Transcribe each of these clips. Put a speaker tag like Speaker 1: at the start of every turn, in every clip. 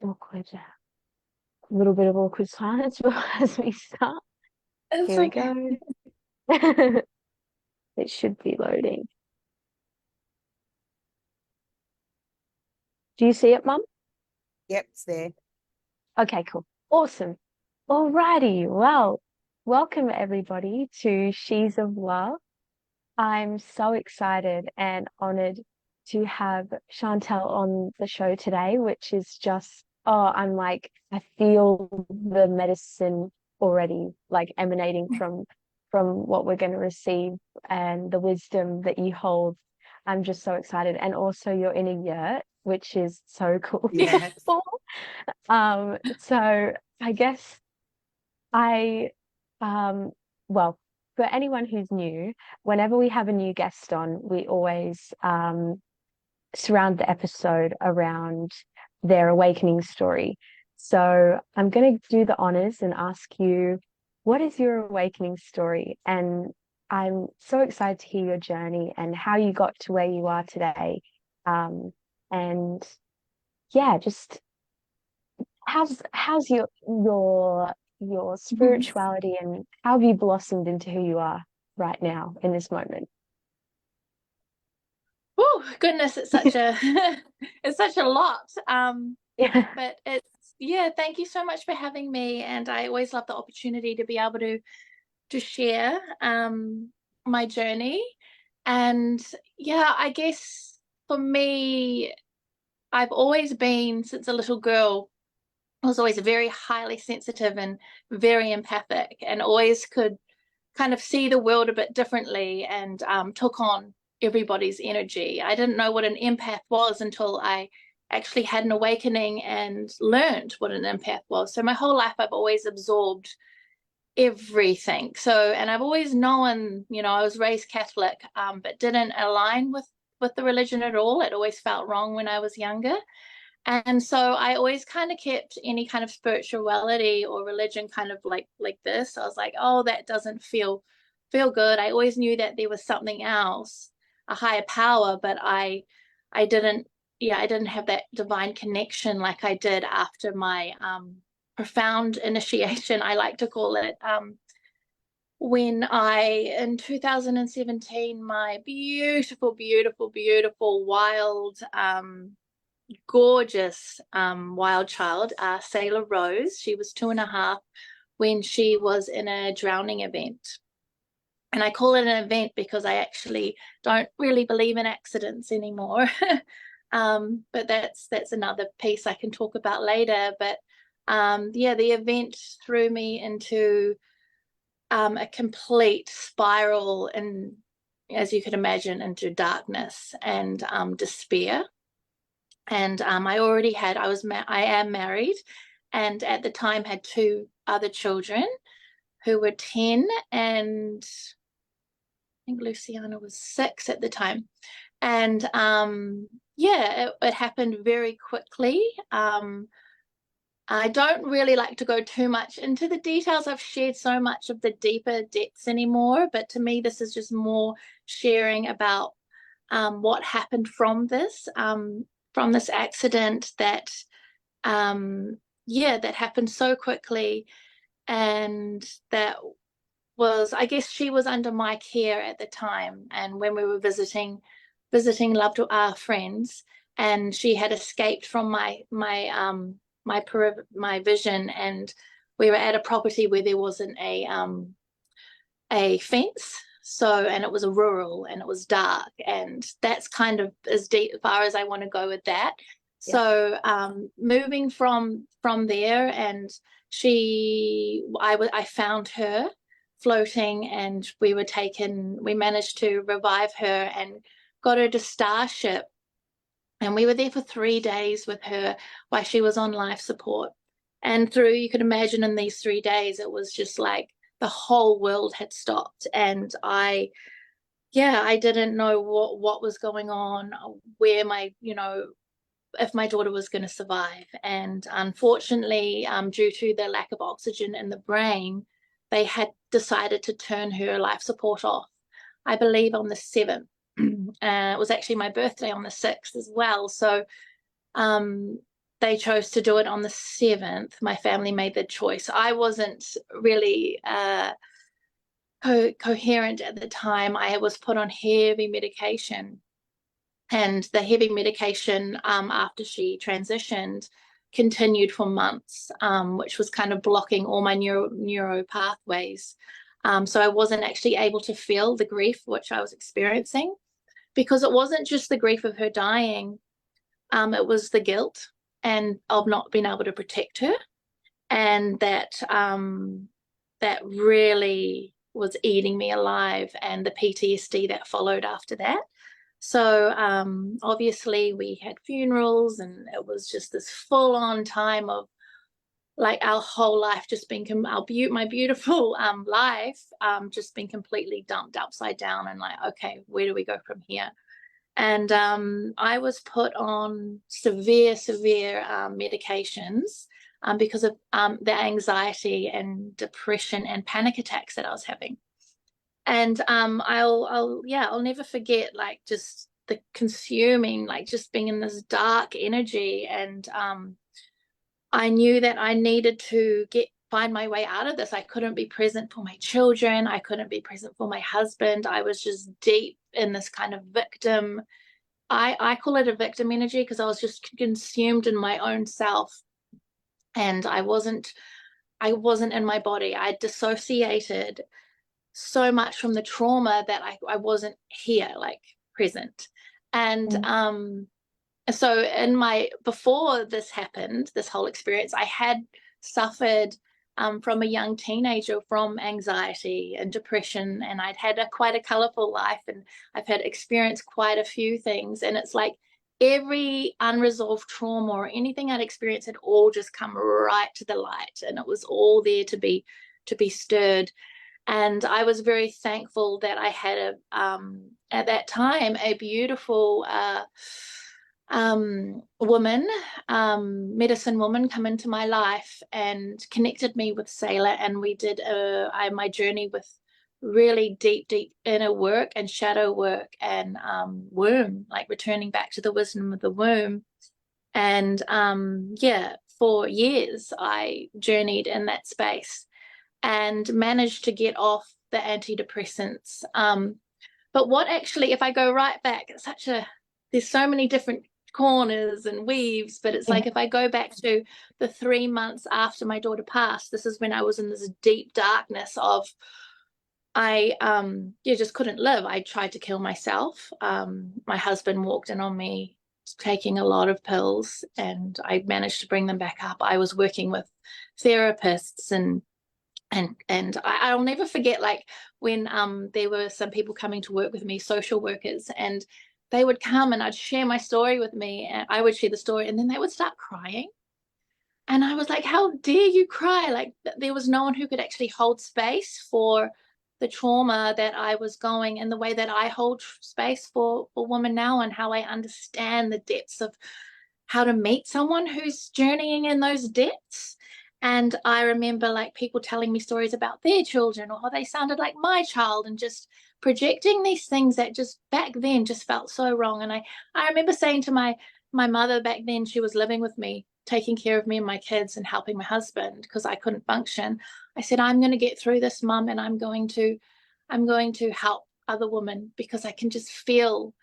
Speaker 1: awkward, a little bit of awkward silence as we start.
Speaker 2: It's
Speaker 1: Here we
Speaker 2: okay.
Speaker 1: go. It should be loading. Do you see it, Mum?
Speaker 2: Yep, it's there.
Speaker 1: Okay, cool. Awesome. Alrighty. Well, welcome everybody to She's of Love. I'm so excited and honored to have Chantal on the show today, which is just, I'm like, I feel the medicine already like emanating from what we're going to receive and the wisdom that you hold. I'm just so excited. And also your inner yurt, which is so cool.
Speaker 2: Yes.
Speaker 1: Beautiful. So I guess I, um, well, for anyone who's new, whenever we have a new guest on, we always surround the episode around their awakening story. So I'm going to do the honors and ask you, what is your awakening story? And I'm so excited to hear your journey and how you got to where you are today. Um, and yeah, just how's your spirituality and how have you blossomed into who you are right now in this moment?
Speaker 2: Oh goodness, it's such a it's such a lot.
Speaker 1: Yeah.
Speaker 2: But it's yeah, thank you so much for having me. And I always love the opportunity to be able to share my journey. And yeah, I guess for me, I've always been since a little girl, I was always very highly sensitive and very empathic and always could kind of see the world a bit differently and took on everybody's energy. I didn't know what an empath was until I actually had an awakening and learned what an empath was. So my whole life, I've always absorbed everything. So, and I've always known, I was raised Catholic, but didn't align with the religion at all. It always felt wrong when I was younger. And so I always kind of kept any kind of spirituality or religion kind of like this. I was like, oh, that doesn't feel good. I always knew that there was something else, a higher power, but I didn't, yeah, I didn't have that divine connection like I did after my profound initiation, I like to call it. When in 2017, my beautiful, beautiful, beautiful, wild, gorgeous wild child, Sailor Rose. She was 2.5 when she was in a drowning event. And I call it an event because I actually don't really believe in accidents anymore. But that's another piece I can talk about later. But yeah, the event threw me into a complete spiral and, as you could imagine, into darkness and despair. And I am married, and at the time had two other children who were 10, and I think Luciana was 6 at the time. And yeah, it happened very quickly. I don't really like to go too much into the details. I've shared so much of the deeper depths anymore, but to me, this is just more sharing about what happened from this accident that, yeah, that happened so quickly. And that was, I guess she was under my care at the time. And when we were visiting loved our friends, and she had escaped from my vision, and we were at a property where there wasn't a fence. So, and it was a rural and it was dark, and that's kind of as deep far as I want to go with that.
Speaker 1: Yeah.
Speaker 2: So, moving from there, and I found her floating, and we managed to revive her and got her to Starship, and we were there for 3 days with her while she was on life support. And you could imagine in these 3 days, it was just like the whole world had stopped. And yeah, I didn't know what was going on, where if my daughter was going to survive. And unfortunately, due to the lack of oxygen in the brain, they had decided to turn her life support off, I believe, on the 7th. It was actually my birthday on the 6th as well. So they chose to do it on the 7th. My family made the choice. I wasn't really coherent at the time. I was put on heavy medication, and the heavy medication after she transitioned continued for months, which was kind of blocking all my neuro pathways. So I wasn't actually able to feel the grief which I was experiencing, because it wasn't just the grief of her dying, it was the guilt and of not being able to protect her, and that really was eating me alive, and the PTSD that followed after that. So obviously we had funerals, and it was just this full on time of like our whole life just being my beautiful life just being completely dumped upside down, and like, okay, where do we go from here? And I was put on severe medications because of the anxiety and depression and panic attacks that I was having. And I'll never forget, like, just the consuming, like, just being in this dark energy. And I knew that I needed to find my way out of this. I couldn't be present for my children. I couldn't be present for my husband. I was just deep in this kind of victim. I call it a victim energy, because I was just consumed in my own self, and I wasn't in my body. I dissociated so much from the trauma that I wasn't here, like, present. And
Speaker 1: Mm.
Speaker 2: so before this happened, this whole experience, I had suffered from a young teenager from anxiety and depression, and I'd had quite a colorful life, and I've had experienced quite a few things. And it's like every unresolved trauma or anything I'd experienced had all just come right to the light, and it was all there to be stirred. And I was very thankful that I had at that time, a beautiful woman, medicine woman, come into my life and connected me with Sailor, and we did my journey with really deep inner work and shadow work, and womb, like returning back to the wisdom of the womb. And yeah, for years I journeyed in that space and managed to get off the antidepressants. But what actually, if I go right back, there's so many different corners and weaves, but it's like, if I go back to the 3 months after my daughter passed, this is when I was in this deep darkness of, I just couldn't live. I tried to kill myself. My husband walked in on me taking a lot of pills, and I managed to bring them back up. I was working with therapists, and I'll never forget, like, when there were some people coming to work with me, social workers, and they would come and I'd share my story with me, and I would share the story, and then they would start crying. And I was like, how dare you cry? Like, there was no one who could actually hold space for the trauma that I was going, and the way that I hold space for women now, and how I understand the depths of how to meet someone who's journeying in those depths. And I remember, like, people telling me stories about their children, or how they sounded like my child, and just projecting these things that just back then just felt so wrong. And I remember saying to my mother back then, she was living with me, taking care of me and my kids and helping my husband because I couldn't function. I said, I'm going to get through this, Mum, and I'm going to help other women, because I can feel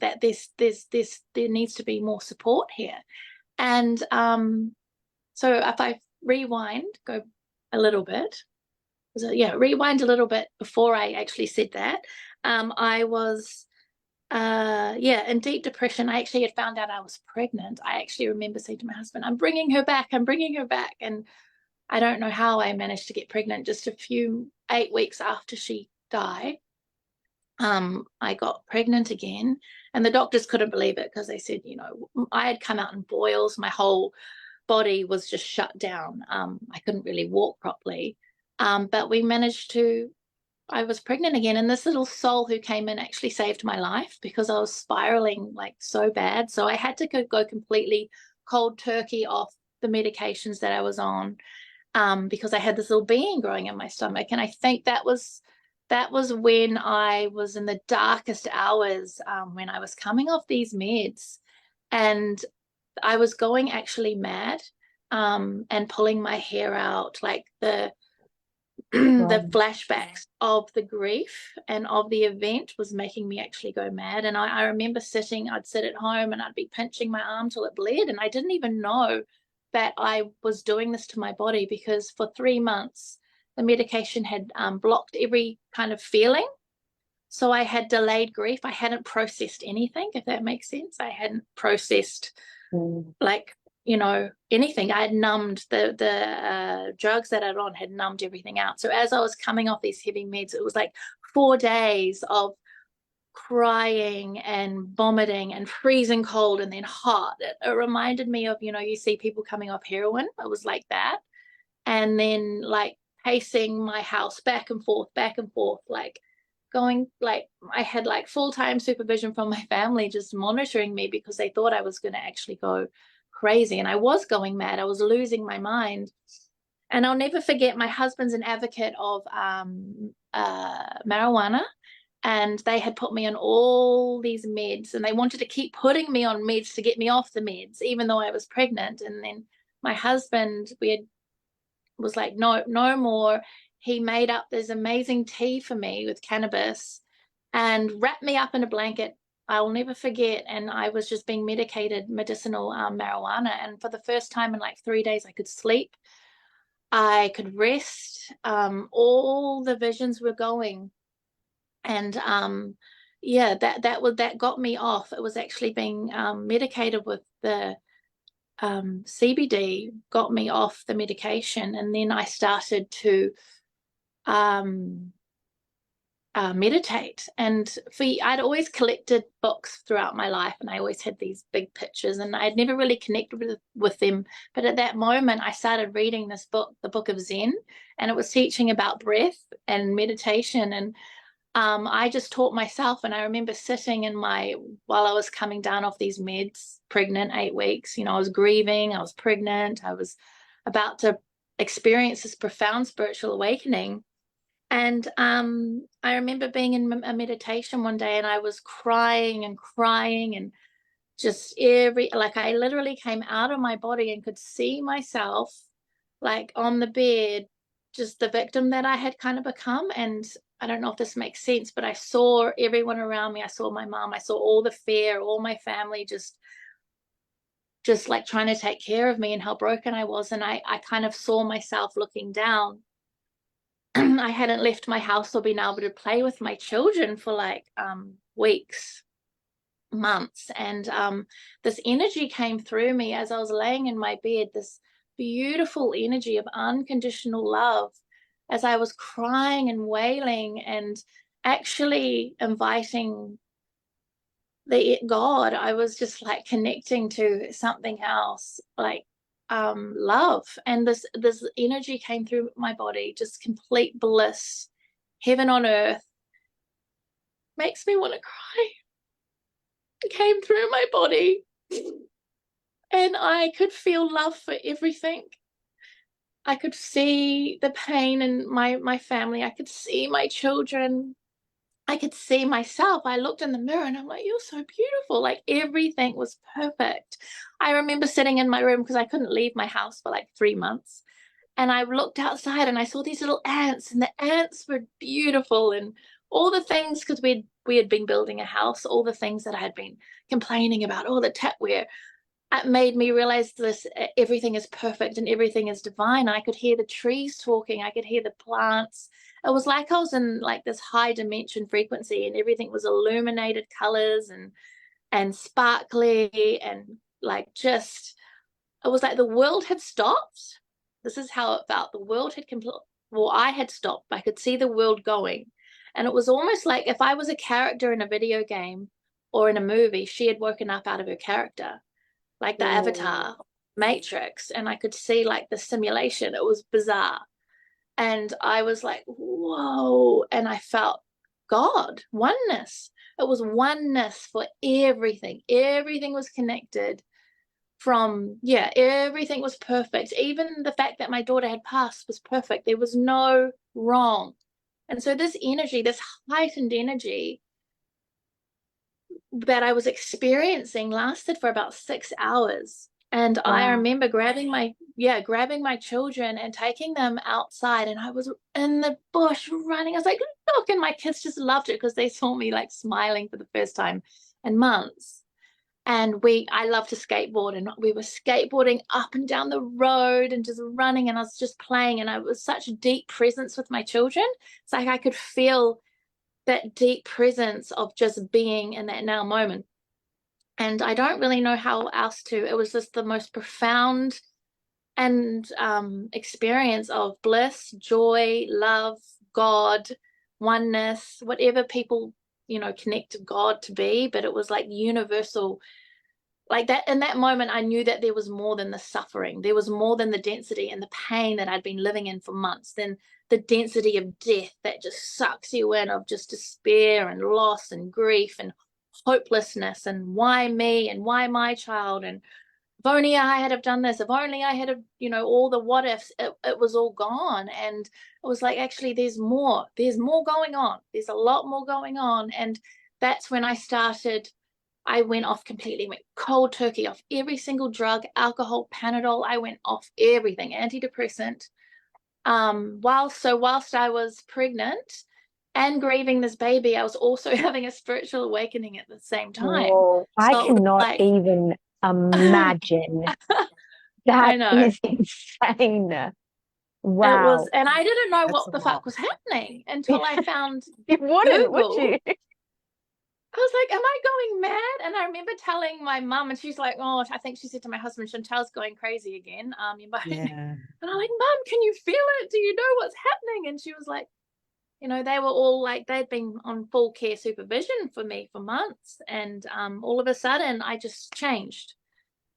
Speaker 2: that there needs to be more support here. And so if I go a little bit, rewind a little bit before I actually said that, I was in deep depression. I actually had found out I was pregnant. I actually remember saying to my husband, I'm bringing her back. And I don't know how I managed to get pregnant. Just 8 weeks after she died, I got pregnant again, and the doctors couldn't believe it, because they said, I had come out in boils. My whole body was just shut down. I couldn't really walk properly. But I was pregnant again, and this little soul who came in actually saved my life, because I was spiraling like so bad. So I had to go completely cold turkey off the medications that I was on, because I had this little being growing in my stomach. And I think that was when I was in the darkest hours, when I was coming off these meds. And I was going actually mad, and pulling my hair out, like the the
Speaker 1: Wow.
Speaker 2: flashbacks of the grief and of the event was making me actually go mad. And I remember I'd sit at home and I'd be pinching my arm till it bled. And I didn't even know that I was doing this to my body, because for 3 months, the medication had blocked every kind of feeling. So I had delayed grief. I hadn't processed anything, if that makes sense. I hadn't processed,
Speaker 1: Mm.
Speaker 2: like, anything. I had numbed the drugs that I'd on had numbed everything out. So as I was coming off these heavy meds, it was like 4 days of crying and vomiting and freezing cold and then hot. It reminded me of, you see people coming off heroin. It was like that. And then like pacing my house back and forth, like going, like I had like full-time supervision from my family just monitoring me, because they thought I was going to actually go crazy. And I was going mad. I was losing my mind. And I'll never forget, my husband's an advocate of marijuana, and they had put me on all these meds, and they wanted to keep putting me on meds to get me off the meds, even though I was pregnant. And then my husband, was like, no, no more. He made up this amazing tea for me with cannabis and wrapped me up in a blanket. I'll never forget. And I was just being medicated, medicinal marijuana. And for the first time in like 3 days, I could sleep. I could rest. All the visions were going. And yeah, that got me off. It was actually being medicated with the CBD, got me off the medication. And then I started to um, meditate. And I'd always collected books throughout my life, and I always had these big pictures, and I'd never really connected with them. But at that moment, I started reading this book, the Book of Zen, and it was teaching about breath and meditation. And I just taught myself. And I remember sitting while I was coming down off these meds, pregnant, 8 weeks, I was grieving, I was pregnant, I was about to experience this profound spiritual awakening. And I remember being in a meditation one day, and I was crying and crying, and just like I literally came out of my body and could see myself like on the bed, just the victim that I had kind of become. And I don't know if this makes sense, but I saw everyone around me. I saw my mom, I saw all the fear, all my family just like trying to take care of me, and how broken I was. And I kind of saw myself looking down. I hadn't left my house or been able to play with my children for like weeks, months. And this energy came through me as I was laying in my bed, this beautiful energy of unconditional love, as I was crying and wailing and actually inviting the God. I was just like connecting to something else, like love. And this energy came through my body, just complete bliss, heaven on earth. Makes me want to cry. It came through my body, and I could feel love for everything. I could see the pain in my family. I could see my children. I could see myself. I looked in the mirror and I'm like, you're so beautiful. Like everything was perfect. I remember sitting in my room, because I couldn't leave my house for like 3 months. And I looked outside and I saw these little ants, and the ants were beautiful, and all the things, because we had been building a house, all the things that I had been complaining about, all the tapware, it made me realize this: everything is perfect and everything is divine. I could hear the trees talking, I could hear the plants. It was like I was in like this high dimension frequency, and everything was illuminated colors and sparkly, and like just, it was like the world had stopped. This is how it felt. The world had well, I had stopped. I could see the world going. And it was almost like if I was a character in a video game or in a movie, she had woken up out of her character, like the
Speaker 1: Mm.
Speaker 2: Avatar Matrix. And I could see like the simulation. It was bizarre. And I was like, whoa. And I felt God, oneness. It was oneness for everything. Everything was connected. Yeah, everything was perfect. Even the fact that my daughter had passed was perfect. There was no wrong. And so this energy, this heightened energy, that I was experiencing lasted for about 6 hours. And I
Speaker 1: Wow.
Speaker 2: remember grabbing my children and taking them outside. And I was in the bush running. I was like, look, and my kids just loved it because they saw me like smiling for the first time in months. And I love to skateboard, and we were skateboarding up and down the road and just running, and I was just playing, and I was such a deep presence with my children. It's like I could feel that deep presence of just being in that now moment. And I don't really know how else to. It was just the most profound and experience of bliss, joy, love, God, oneness, whatever people, connect to God to be. But it was like universal. Like that, in that moment, I knew that there was more than the suffering. There was more than the density and the pain that I'd been living in for months, than the density of death that just sucks you in, of just despair and loss and grief and hopelessness, and why me and why my child, and if only I had have done this, if only I had have, all the what ifs. It was all gone. And it was like, actually, there's more going on. There's a lot more going on. And that's when I went off completely, went cold turkey off every single drug, alcohol, Panadol. I went off everything, antidepressant. Whilst I was pregnant and grieving this baby, I was also having a spiritual awakening at the same time.
Speaker 1: Whoa. I
Speaker 2: So it was
Speaker 1: cannot
Speaker 2: like,
Speaker 1: even
Speaker 2: I
Speaker 1: imagine. That
Speaker 2: know.
Speaker 1: is insane.
Speaker 2: It was,
Speaker 1: Wow.
Speaker 2: and I didn't know
Speaker 1: That's
Speaker 2: what
Speaker 1: a
Speaker 2: the fuck
Speaker 1: lot.
Speaker 2: was happening until I found
Speaker 1: You wouldn't, would
Speaker 2: Google.
Speaker 1: you?
Speaker 2: I was like, am I going mad? And I remember telling my mum, and she's like, oh, I think she said to my husband, Chantal's going crazy again. You might.
Speaker 1: Yeah.
Speaker 2: And I'm like, Mum, can you feel it? Do you know what's happening? And she was like, they were all like, they'd been on full care supervision for me for months. And all of a sudden, I just changed.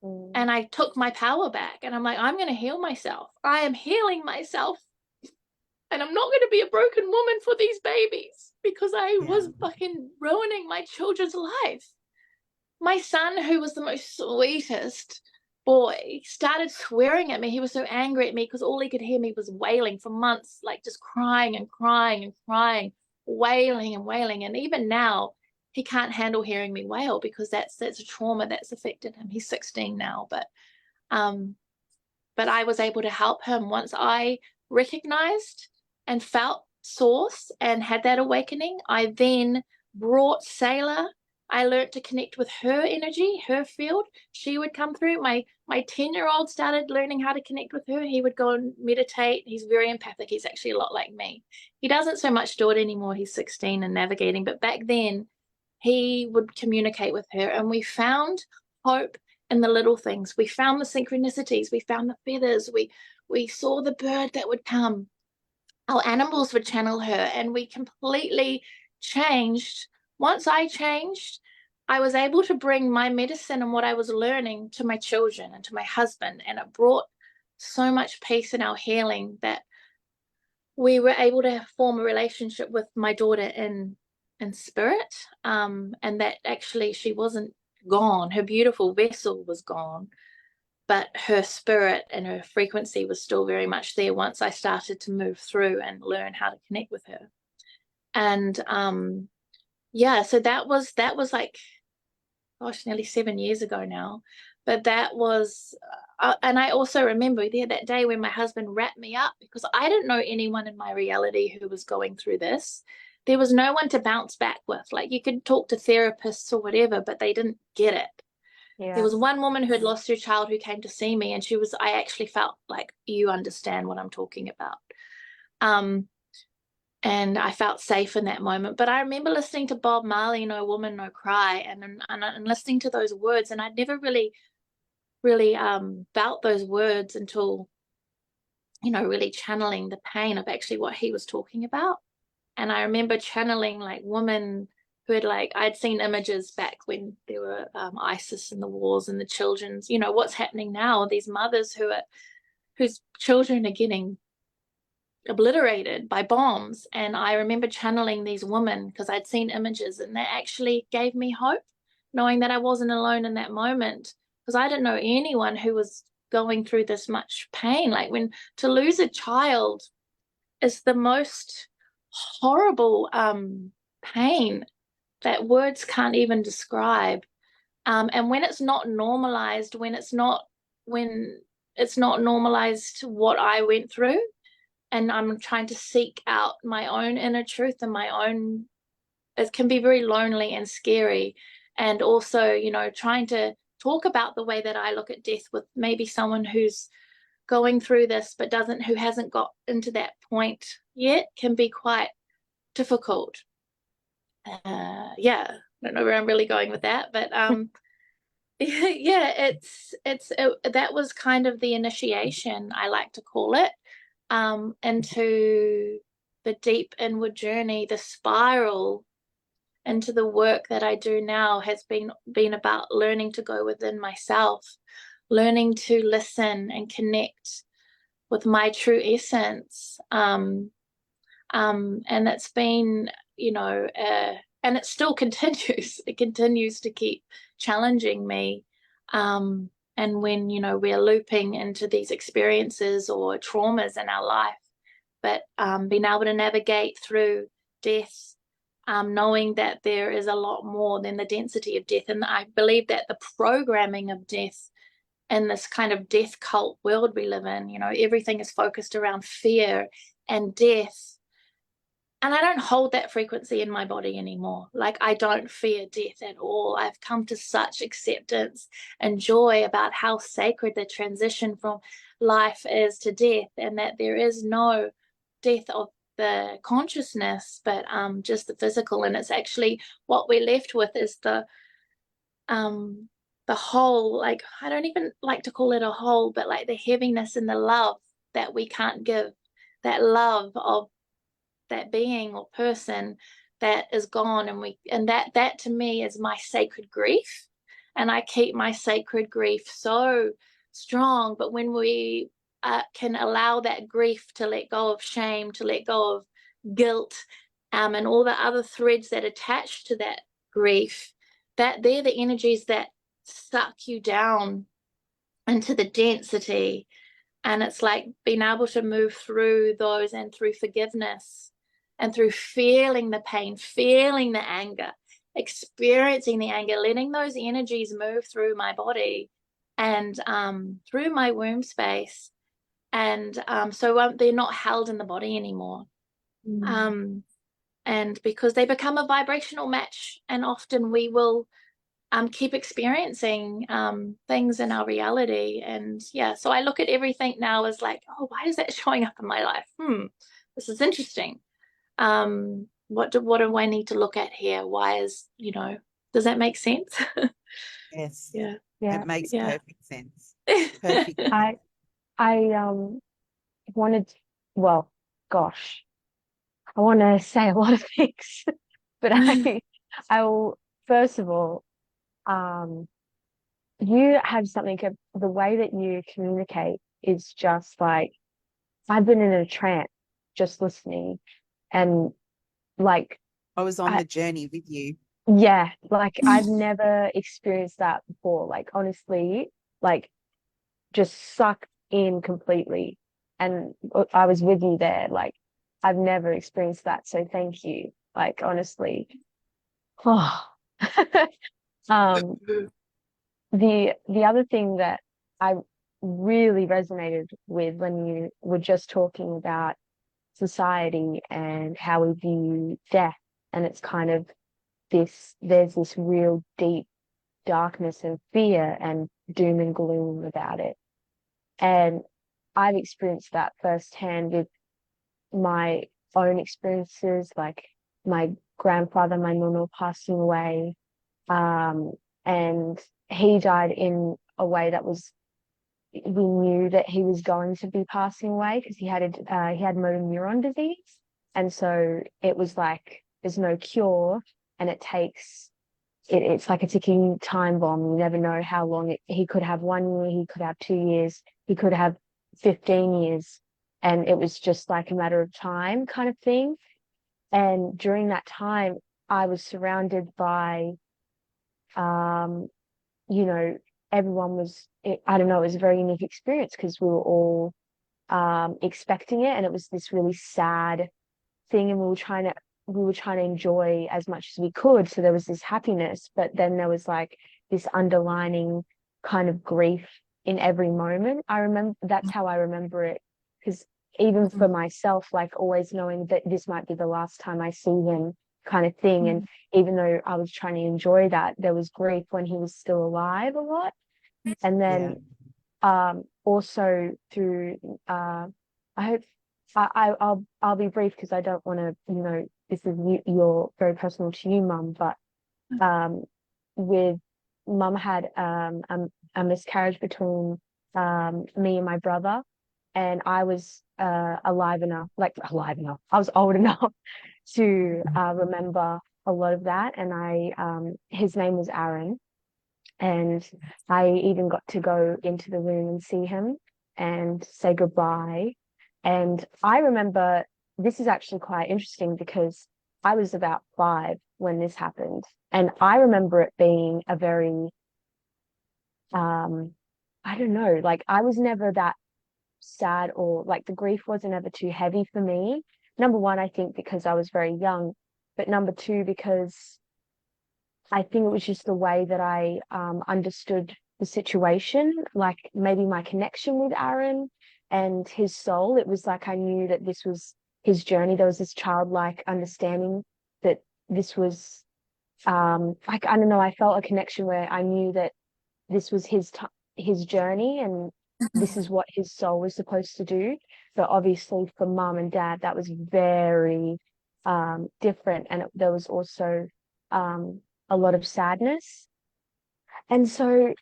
Speaker 1: Mm,
Speaker 2: And I took my power back. And I'm like, I'm going to heal myself. I am healing myself. And I'm not going to be a broken woman for these babies, because I
Speaker 1: yeah.
Speaker 2: was fucking ruining my children's life. My son, who was the most sweetest boy, started swearing at me. He was so angry at me because all he could hear me was wailing for months, like just crying and crying and crying, wailing and wailing. And even now, he can't handle hearing me wail, because that's a trauma that's affected him. He's 16 now, um, but I was able to help him once I recognized and felt source and had that awakening. I then brought Sailor. I learned to connect with her energy, her field. She would come through. My 10-year-old started learning how to connect with her. He would go and meditate. He's very empathic. He's actually a lot like me. He doesn't so much do it anymore. He's 16 and navigating, but back then he would communicate with her, and we found hope in the little things. We found the synchronicities. We found the feathers. We saw the bird that would come. Our animals would channel her, and we completely changed. Once I changed, I was able to bring my medicine and what I was learning to my children and to my husband, and it brought so much peace in our healing that we were able to form a relationship with my daughter in spirit, and that actually she wasn't gone. Her beautiful vessel was gone, but her spirit and her frequency was still very much there once I started to move through and learn how to connect with her. And yeah, so that was like, gosh, nearly 7 years ago now. But that was, and I also remember there that day when my husband wrapped me up, because I didn't know anyone in my reality who was going through this. There was no one to bounce back with. Like, you could talk to therapists or whatever, but they didn't get it. There
Speaker 1: Yeah.
Speaker 2: was one woman who had lost her child who came to see me, and I actually felt like, you understand what I'm talking about. Um, and I felt safe in that moment. But I remember listening to Bob Marley, No Woman, No Cry, and listening to those words, and I'd never really felt those words until, really channeling the pain of actually what he was talking about. And I remember channeling like women who had, like, I'd seen images back when there were ISIS and the wars and the children's, what's happening now, these mothers whose children are getting obliterated by bombs. And I remember channeling these women because I'd seen images, and that actually gave me hope, knowing that I wasn't alone in that moment, because I didn't know anyone who was going through this much pain. Like, when to lose a child is the most horrible pain. that words can't even describe. And when it's not normalized, when it's not normalized what I went through, and I'm trying to seek out my own inner truth and my own, it can be very lonely and scary. And also, trying to talk about the way that I look at death with maybe someone who's going through this but who hasn't got into that point yet can be quite difficult. Yeah, I don't know where I'm really going with that, but yeah, that was kind of the initiation, I like to call it, into the deep inward journey. The spiral into the work that I do now has been about learning to go within myself, learning to listen and connect with my true essence. And it's been, and it still continues. It continues to keep challenging me. And when, we're looping into these experiences or traumas in our life, but being able to navigate through death, knowing that there is a lot more than the density of death. And I believe that the programming of death in this kind of death cult world we live in, everything is focused around fear and death. And I don't hold that frequency in my body anymore. Like, I don't fear death at all. I've come to such acceptance and joy about how sacred the transition from life is to death, and that there is no death of the consciousness, but just the physical. And it's actually what we're left with is the whole, like, I don't even like to call it a whole, but like the heaviness and the love that we can't give, that love of that being or person that is gone. And that to me is my sacred grief, and I keep my sacred grief so strong. But when we can allow that grief to let go of shame, to let go of guilt, and all the other threads that attach to that grief, that they're the energies that suck you down into the density. And it's like being able to move through those, and through forgiveness, and through feeling the pain, feeling the anger, experiencing the anger, letting those energies move through my body and through my womb space. And so they're not held in the body anymore. And because they become a vibrational match, and often we will keep experiencing things in our reality. And yeah, so I look at everything now as like, oh, why is that showing up in my life? This is interesting. What do I need to look at here? Why is, does that make sense?
Speaker 3: Yes.
Speaker 2: Yeah.
Speaker 3: It makes perfect sense.
Speaker 2: Perfect.
Speaker 1: I wanted, well, gosh, I want to say a lot of things, but I will, first of all, you have something, the way that you communicate is just like, I've been in a trance just listening, and like,
Speaker 3: I was on the journey with you.
Speaker 1: Yeah, like I've never experienced that before. Like, honestly, like, just sucked in completely. And I was with you there. Like, I've never experienced that. So thank you. Like, honestly. Oh. Um, the other thing that I really resonated with when you were just talking about society and how we view death, and it's kind of there's this real deep darkness and fear and doom and gloom about it. And I've experienced that firsthand with my own experiences, like my grandfather, my nono, passing away. And he died in a way that was, we knew that he was going to be passing away because he had motor neuron disease. And so it was like, there's no cure, and it's like a ticking time bomb. You never know how long he could have 1 year, he could have 2 years, he could have 15 years. And it was just like a matter of time kind of thing. And during that time, I was surrounded by, you know, everyone was, I don't know, it was a very unique experience because we were all expecting it. And it was this really sad thing. And we were trying to we were trying to enjoy as much as we could. So there was this happiness, but then there was like this underlining kind of grief in every moment. I remember that's how I remember it. Because even for myself, like always knowing that this might be the last time I see him kind of thing. And even though I was trying to enjoy that, there was grief when he was still alive a lot. And
Speaker 3: Yeah.
Speaker 1: then also through I hope I'll be brief because I don't want to, you know, this is you're very personal to you, Mum, but with Mum had a miscarriage between me and my brother, and I was alive enough, I was old enough to remember a lot of that. And his name was Aaron, and I even got to go into the room and see him and say goodbye. And I remember, this is actually quite interesting because I was about 5 when this happened. And I remember it being a very, I don't know, like I was never that sad, or like the grief wasn't ever too heavy for me. Number one, I think because I was very young, but number two, because I think it was just the way that I understood the situation, like maybe my connection with Aaron and his soul. It was like I knew that this was his journey. There was this childlike understanding that this was like, I don't know, I felt a connection where I knew that this was his journey, and this is what his soul was supposed to do. But obviously for Mum and Dad, that was very different, and there was also a lot of sadness. And so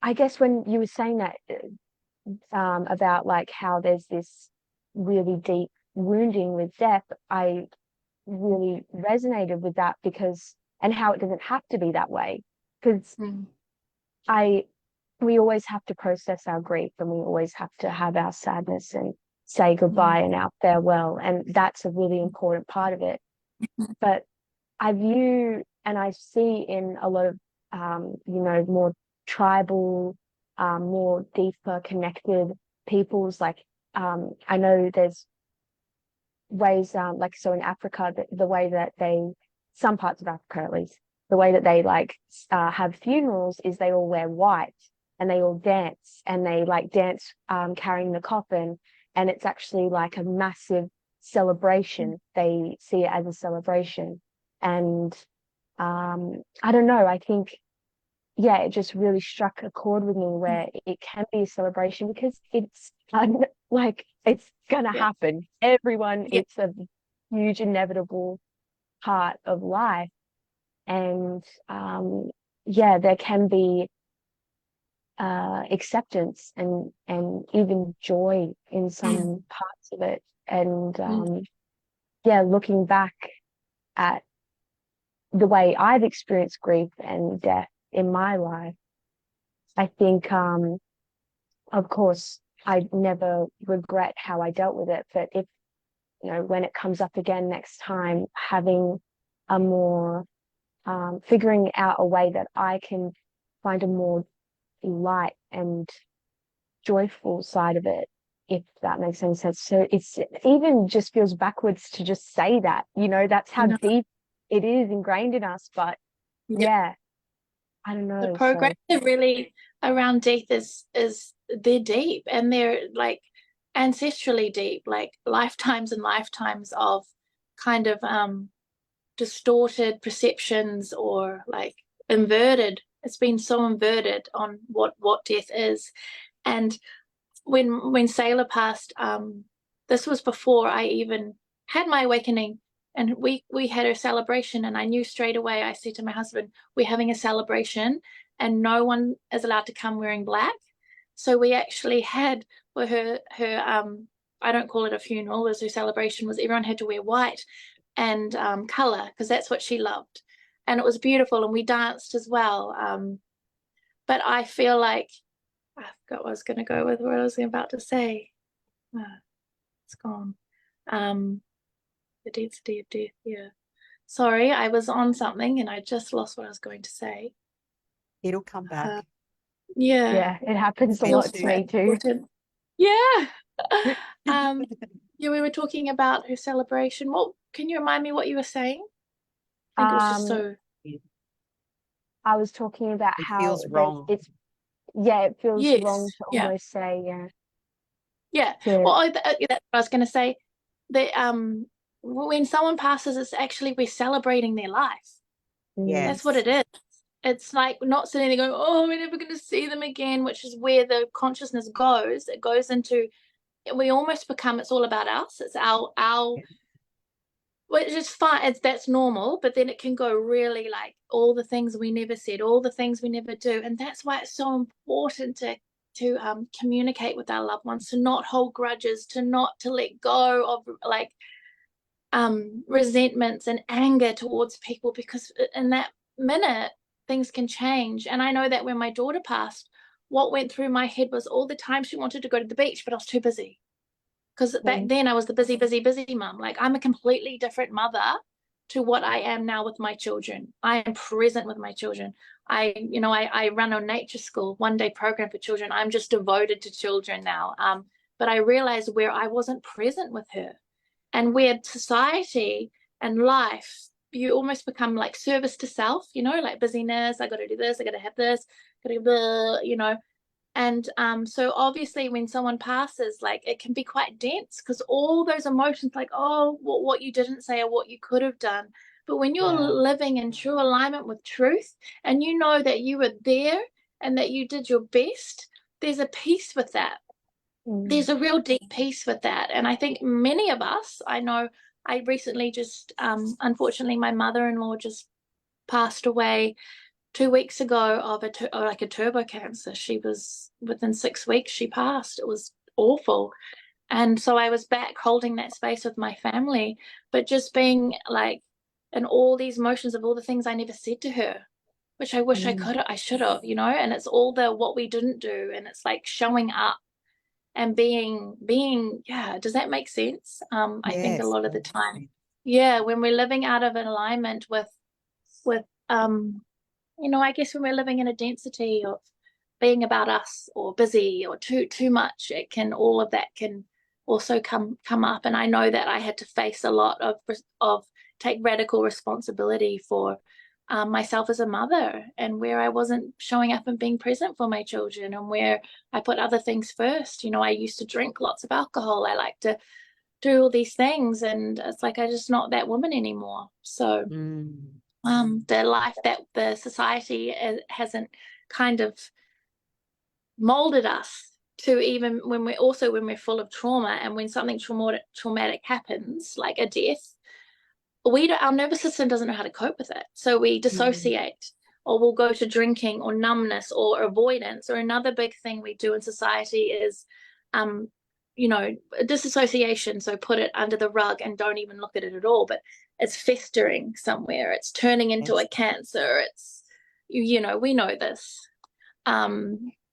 Speaker 1: I guess when you were saying that about like how there's this really deep wounding with death, I really resonated with that, because and how it doesn't have to be that way, because I we always have to process our grief, and we always have to have our sadness and say goodbye and our farewell, and that's a really important part of it. But I view and I see in a lot of you know, more tribal, more deeper connected peoples, like I know there's ways like, so in Africa, the way that they, some parts of Africa at least, the way that they like have funerals is they all wear white, and they all dance, and they like dance carrying the coffin, and it's actually like a massive celebration. They see it as a celebration. And I don't know, I think, yeah, it just really struck a chord with me where it can be a celebration, because it's like it's gonna happen. Everyone, it's a huge inevitable part of life. And yeah, there can be acceptance and even joy in some parts of it. And yeah, looking back at the way I've experienced grief and death in my life, I think of course I never regret how I dealt with it, but if, you know, when it comes up again next time, having a more figuring out a way that I can find a more light and joyful side of it, if that makes any sense. So it's even just feels backwards to just say that, you know, that's how deep it is ingrained in us. But yeah, I don't know.
Speaker 2: The programs are really around death is they're deep, and they're like ancestrally deep, like lifetimes and lifetimes of kind of distorted perceptions, or like inverted. It's been so inverted on what death is. And when Sailor passed, this was before I even had my awakening, and we had a celebration, and I knew straight away. I said to my husband, we're having a celebration, and no one is allowed to come wearing black. So we actually had, for her I don't call it a funeral, as her celebration was, everyone had to wear white and color, because that's what she loved. And it was beautiful, and we danced as well. But I feel like I forgot what I was going to go with, what I was about to say. It's gone. The density of death. Yeah. Sorry, I was on something and I just lost what I was going to say.
Speaker 3: It'll come back.
Speaker 2: Yeah.
Speaker 1: Yeah, it happens a lot to me too.
Speaker 2: Yeah. Yeah, we were talking about her celebration. What can you remind me what you were saying? I think it was just
Speaker 1: Um,
Speaker 2: so
Speaker 1: I was talking about
Speaker 3: It
Speaker 1: how
Speaker 3: feels
Speaker 1: there's
Speaker 3: wrong.
Speaker 1: it's yeah, it feels wrong
Speaker 2: yes,
Speaker 1: to
Speaker 2: yeah,
Speaker 1: almost say
Speaker 2: yeah.
Speaker 1: to
Speaker 2: Well, that's what I was going to say. That when someone passes, it's actually we're celebrating their life.
Speaker 1: mm,
Speaker 2: That's what
Speaker 3: Yes.
Speaker 2: it is. It's like not sitting there going, "Oh, we're never going to see them again," which is where the consciousness goes. It goes into we almost become. It's all about us. It's our which is fine. That's normal, but then it can go really like all the things we never said, all the things we never do, and that's why it's so important to communicate with our loved ones, to not hold grudges, to let go of like resentments and anger towards people, because in that minute things can change. And I know that when my daughter passed, what went through my head was all the time she wanted to go to the beach, but I was too busy because back
Speaker 1: mm,
Speaker 2: then I was the busy mum. Like I'm a completely different mother to what I am now with my children. I am present with my children. I run a nature school, 1 day program for children. I'm just devoted to children now. But I realized where I wasn't present with her, and where society and life, you almost become like service to self, like busyness. I got to do this. I got to have this. Got to, and so obviously when someone passes, like it can be quite dense because all those emotions, like, oh, what you didn't say or what you could have done. But when you're
Speaker 3: Yeah.
Speaker 2: living in true alignment with truth, and you know that you were there and that you did your best, there's a peace with that.
Speaker 1: mm,
Speaker 2: There's a real deep peace with that. And I think many of us, I know I recently just, unfortunately, my mother-in-law just passed away 2 weeks ago of like a turbo cancer. She was within 6 weeks, she passed. It was awful. And so I was back holding that space with my family, but just being like, and all these emotions of all the things I never said to her, which I wish
Speaker 1: mm,
Speaker 2: I should have, and it's all the what we didn't do. And it's like showing up and being, yeah, does that make sense? I think a
Speaker 3: Yes.
Speaker 2: lot of the time, yeah, when we're living out of an alignment with I guess when we're living in a density of being about us or busy or too much, it can all of that can also come up. And I know that I had to face a lot of take radical responsibility for myself as a mother, and where I wasn't showing up and being present for my children, and where I put other things first. I used to drink lots of alcohol. I like to do all these things, and it's like I'm just not that woman anymore. So
Speaker 3: Mm.
Speaker 2: the life that the society hasn't kind of molded us to, even when we're full of trauma, and when something traumatic happens like a death, our nervous system doesn't know how to cope with it, so we
Speaker 3: Mm.
Speaker 2: dissociate, or we'll go to drinking or numbness or avoidance. Or another big thing we do in society is um disassociation, so put it under the rug and don't even look at it at all, but it's festering somewhere, it's turning into
Speaker 3: Yes.
Speaker 2: a cancer. We know this.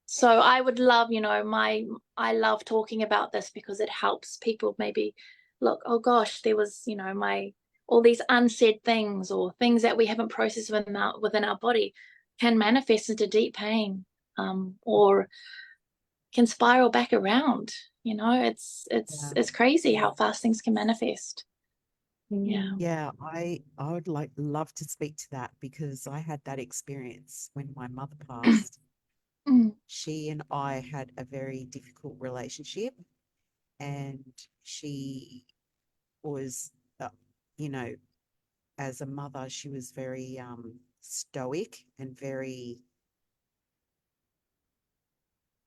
Speaker 2: So I would love, I love talking about this because it helps people maybe look, oh gosh, there was, my all these unsaid things, or things that we haven't processed within our body, can manifest into deep pain, or can spiral back around. It's it's
Speaker 3: Yeah.
Speaker 2: it's crazy how fast things can manifest. Yeah.
Speaker 1: mm,
Speaker 3: Yeah, I would love to speak to that because I had that experience when my mother passed.
Speaker 2: Mm,
Speaker 3: She and I had a very difficult relationship, and she was, uh, you know, as a mother, she was very stoic and very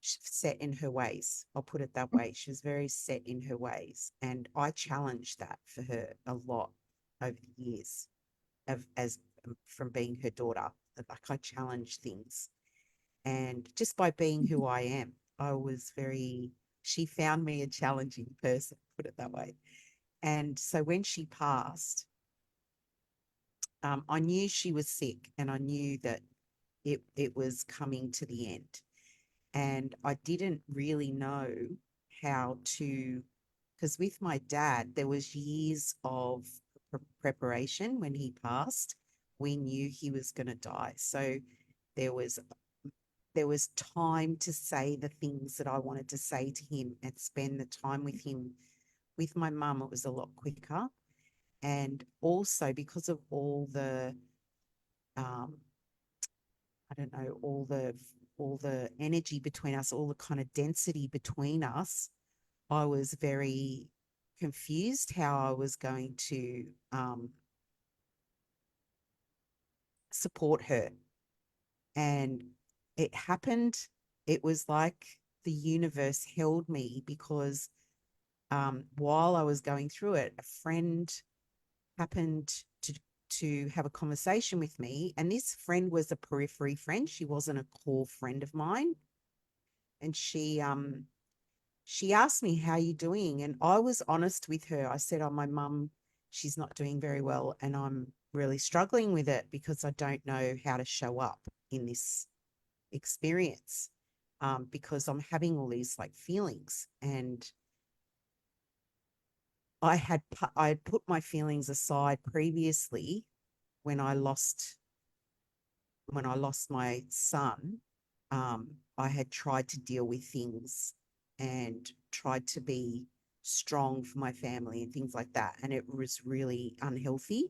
Speaker 3: set in her ways. I'll put it that way. She was very set in her ways, and I challenged that for her a lot over the years of as from being her daughter. Like I challenged things, and just by being who I am, I was very. She found me a challenging person, put it that way. And so when she passed, I knew she was sick, and I knew that it was coming to the end. And I didn't really know how to, because with my dad, there was years of preparation when he passed. We knew he was going to die. So there was there was time to say the things that I wanted to say to him and spend the time with him with my mum, it was a lot quicker. And also because of all the, I don't know, all the energy between us, all the kind of density between us, I was very confused how I was going to support her. And it happened, it was like the universe held me because while I was going through it, a friend happened to have a conversation with me, and this friend was a periphery friend. She wasn't a core friend of mine, and she asked me, "How are you doing?" And I was honest with her. I said, "Oh, my mum, she's not doing very well, and I'm really struggling with it because I don't know how to show up in this experience, because I'm having all these like feelings." And I had put my feelings aside previously when I lost my son. I had tried to deal with things and tried to be strong for my family and things like that, and it was really unhealthy.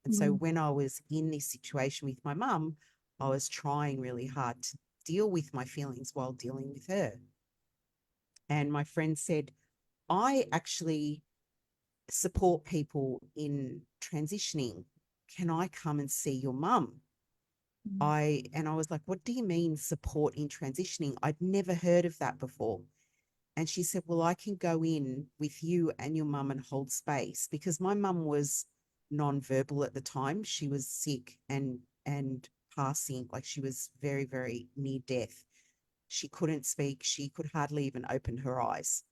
Speaker 3: And so
Speaker 1: Mm.
Speaker 3: when I was in this situation with my mum, I was trying really hard to deal with my feelings while dealing with her. And my friend said, "I actually support people in transitioning. Can I come and see your mum?" I was like, "What do you mean support in transitioning?" I'd never heard of that before. And she said, "Well, I can go in with you and your mum and hold space," because my mum was non-verbal at the time. She was sick and passing, like she was very, very near death. She couldn't speak. She could hardly even open her eyes.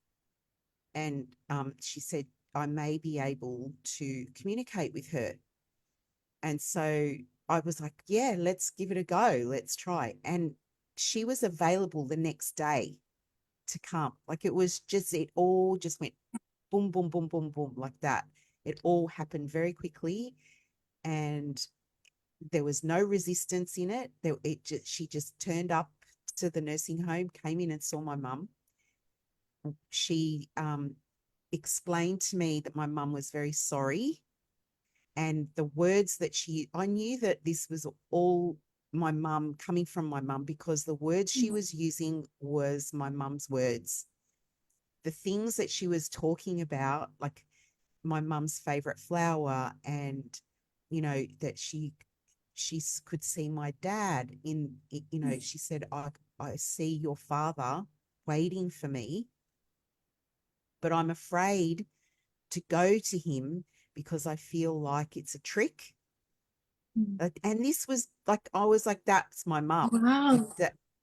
Speaker 3: And she said, "I may be able to communicate with her." And so I was like, "Yeah, let's give it a go. Let's try." And she was available the next day to come. Like it all just went boom, boom, boom, boom, boom, like that. It all happened very quickly. And there was no resistance in it. She just turned up to the nursing home, came in and saw my mum. She explained to me that my mum was very sorry, and the words that I knew that this was all my mum, coming from my mum, because the words she was using was my mum's words. The things that she was talking about, like my mum's favorite flower, and that she could see my dad in, she said, I see your father waiting for me, but I'm afraid to go to him because I feel like it's a trick. And this was like, I was like, that's my mum. Like
Speaker 2: Wow.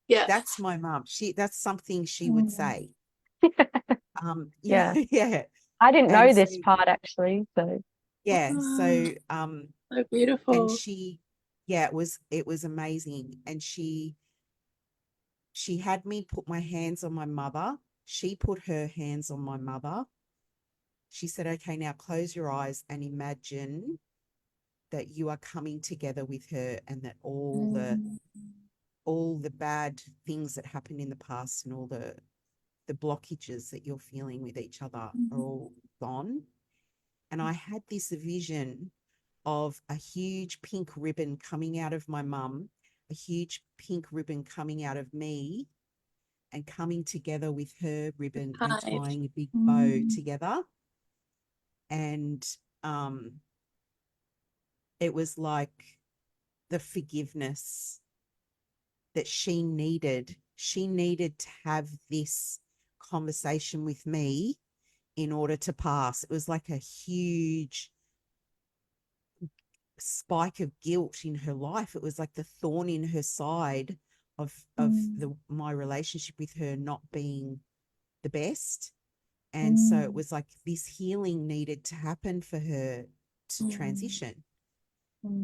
Speaker 2: Yeah.
Speaker 3: that's my mum. That's something she would
Speaker 1: Mm.
Speaker 3: say. Yeah,
Speaker 1: Yeah.
Speaker 3: yeah.
Speaker 1: I didn't
Speaker 3: And
Speaker 1: know
Speaker 3: so,
Speaker 1: this part actually, so
Speaker 3: yeah,
Speaker 2: Wow.
Speaker 3: so,
Speaker 2: So
Speaker 3: and
Speaker 2: beautiful.
Speaker 3: yeah, it was amazing. And she had me put my hands on my mother. She put her hands on my mother. She said, "Okay, now close your eyes and imagine that you are coming together with her, and that all the bad things that happened in the past and all the blockages that you're feeling with each other are all gone." And I had this vision of a huge pink ribbon coming out of my mum, a huge pink ribbon coming out of me, and coming together with her ribbon and
Speaker 2: Hi.
Speaker 3: tying a big bow together. And it was like the forgiveness that she needed. She needed to have this conversation with me in order to pass. It was like a huge spike of guilt in her life. It was like the thorn in her side of my relationship with her not being the best. And so it was like this healing needed to happen for her to transition.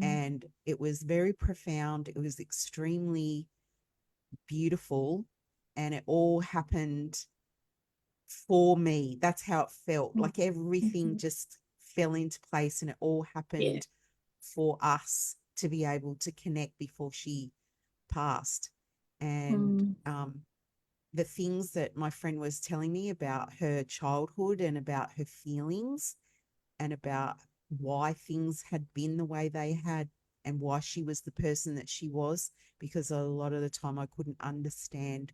Speaker 3: And it was very profound. It was extremely beautiful. And it all happened for me. That's how it felt. Like everything just fell into place, and it all
Speaker 2: Yeah.
Speaker 3: happened for us to be able to connect before she passed. And the things that my friend was telling me about her childhood and about her feelings and about why things had been the way they had and why she was the person that she was, because a lot of the time I couldn't understand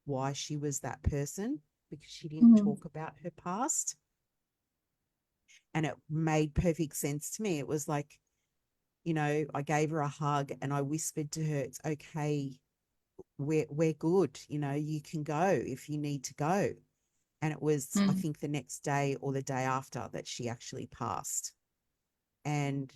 Speaker 3: why she was that person because she didn't
Speaker 2: Mm,
Speaker 3: talk about her past. And it made perfect sense to me. It was like, I gave her a hug and I whispered to her, it's okay. We're good. You can go if you need to go. And it was, I
Speaker 2: mm,
Speaker 3: think, the next day or the day after that she actually passed. And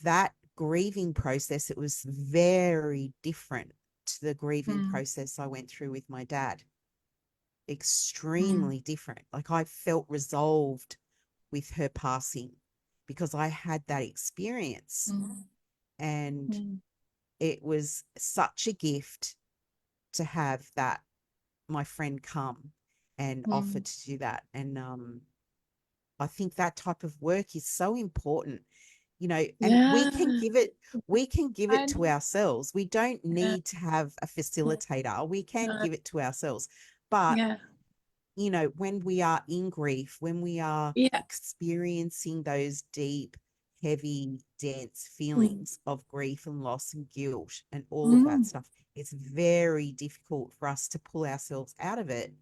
Speaker 3: that grieving process, it was very different to the grieving
Speaker 2: mm,
Speaker 3: process I went through with my dad.
Speaker 2: mm,
Speaker 3: Extremely different. Like I felt resolved with her passing because I had that experience.
Speaker 2: mm,
Speaker 3: And
Speaker 2: mm,
Speaker 3: it was such a gift to have that my friend come and offer
Speaker 2: mm.
Speaker 3: to do that. And I think that type of work is so important, and
Speaker 2: Yeah,
Speaker 3: we can give
Speaker 2: I
Speaker 3: it to
Speaker 2: know.
Speaker 3: ourselves. We don't
Speaker 2: Yeah,
Speaker 3: need to have a
Speaker 2: yeah,
Speaker 3: facilitator. We can
Speaker 2: no,
Speaker 3: give it to ourselves. But
Speaker 2: yeah,
Speaker 3: when we are in grief, when we are
Speaker 2: yeah,
Speaker 3: experiencing those deep, heavy, dense
Speaker 2: mm,
Speaker 3: feelings of grief and loss and guilt and all of that
Speaker 2: mm,
Speaker 3: stuff, it's very difficult for us to pull ourselves out of it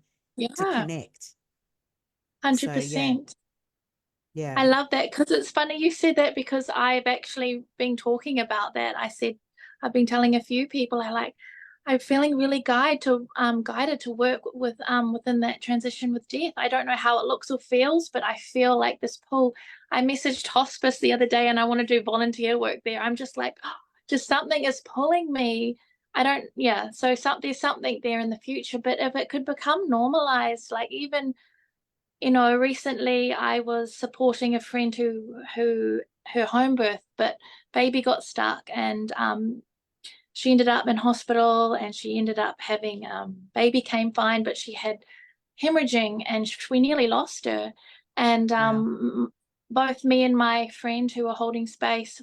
Speaker 3: to
Speaker 2: yeah,
Speaker 3: connect. So, yeah,
Speaker 2: 100%. I
Speaker 3: yeah,
Speaker 2: love that because it's funny you said that because I've actually been talking about that. I said I've been telling a few people I'm feeling really guided to work with within that transition with death. I don't know how it looks or feels, but I feel like this pull. I messaged hospice the other day and I want to do volunteer work there. I'm just like, just something is pulling me. I don't, yeah. So there's something there in the future, but if it could become normalized, like even recently I was supporting a friend who her home birth, but baby got stuck and she ended up in hospital and she ended up having baby came fine, but she had hemorrhaging and we nearly lost her. And
Speaker 3: wow,
Speaker 2: both me and my friend who were holding space,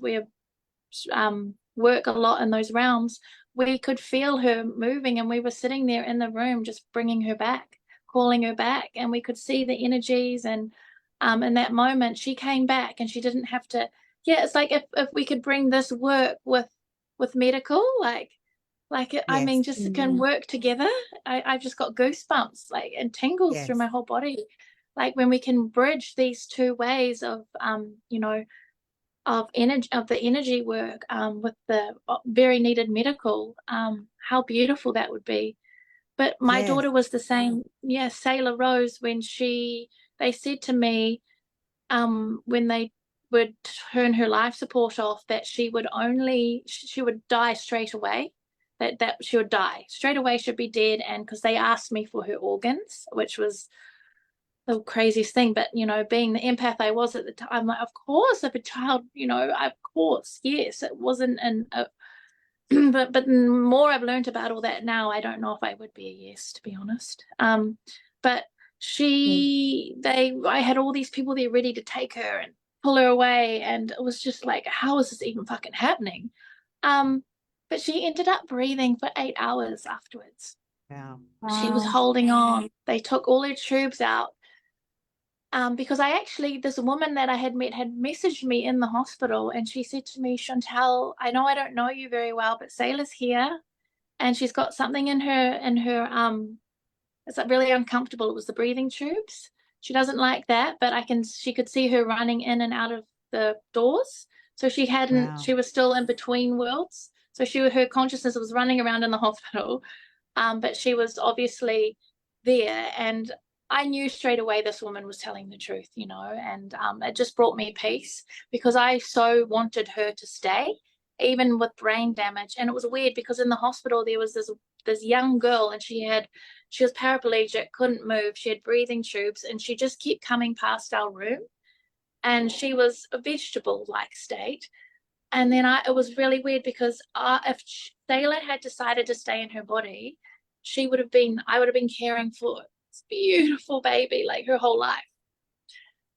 Speaker 2: work a lot in those realms, we could feel her moving and we were sitting there in the room just bringing her back, calling her back, and we could see the energies. And in that moment she came back and she didn't have to. Yeah, it's like if we could bring this work with medical, I mean,
Speaker 3: yes,
Speaker 2: just can
Speaker 1: Mm.
Speaker 2: work together. I've just got goosebumps and tingles through
Speaker 3: yes,
Speaker 2: my whole body, like when we can bridge these two ways of of energy, of the energy work, with the very needed medical. How beautiful that would be. But my
Speaker 3: yes,
Speaker 2: daughter was the same. Yeah, Sailor Rose, when they said to me, when they would turn her life support off, that she would die straight away. That she would die straight away, she'd be dead. And because they asked me for her organs, which was the craziest thing. But being the empath I was at the time, I'm like, of course, if a child, of course, yes, it wasn't but the more I've learned about all that now, I don't know if I would be a yes, to be honest. But
Speaker 1: Mm.
Speaker 2: I had all these people there ready to take her and pull her away, and it was just like, how is this even fucking happening? Um, but she ended up breathing for 8 hours afterwards.
Speaker 3: wow,
Speaker 2: She was
Speaker 1: Wow.
Speaker 2: holding on. They took all her tubes out. Because this woman that I had met had messaged me in the hospital, and she said to me, Chantal, I know I don't know you very well, but Sayla's here and she's got something in her. It's like really uncomfortable. It was the breathing tubes. She doesn't like that, but she could see her running in and out of the doors. So
Speaker 3: wow,
Speaker 2: she was still in between worlds. So her consciousness was running around in the hospital, but she was obviously there. And I knew straight away this woman was telling the truth, and it just brought me peace because I so wanted her to stay, even with brain damage. And it was weird because in the hospital there was this young girl, and she was paraplegic, couldn't move, she had breathing tubes, and she just kept coming past our room, and she was a vegetable like state. And then it was really weird because if Taylor had decided to stay in her body, I would have been caring for this beautiful baby like her whole life.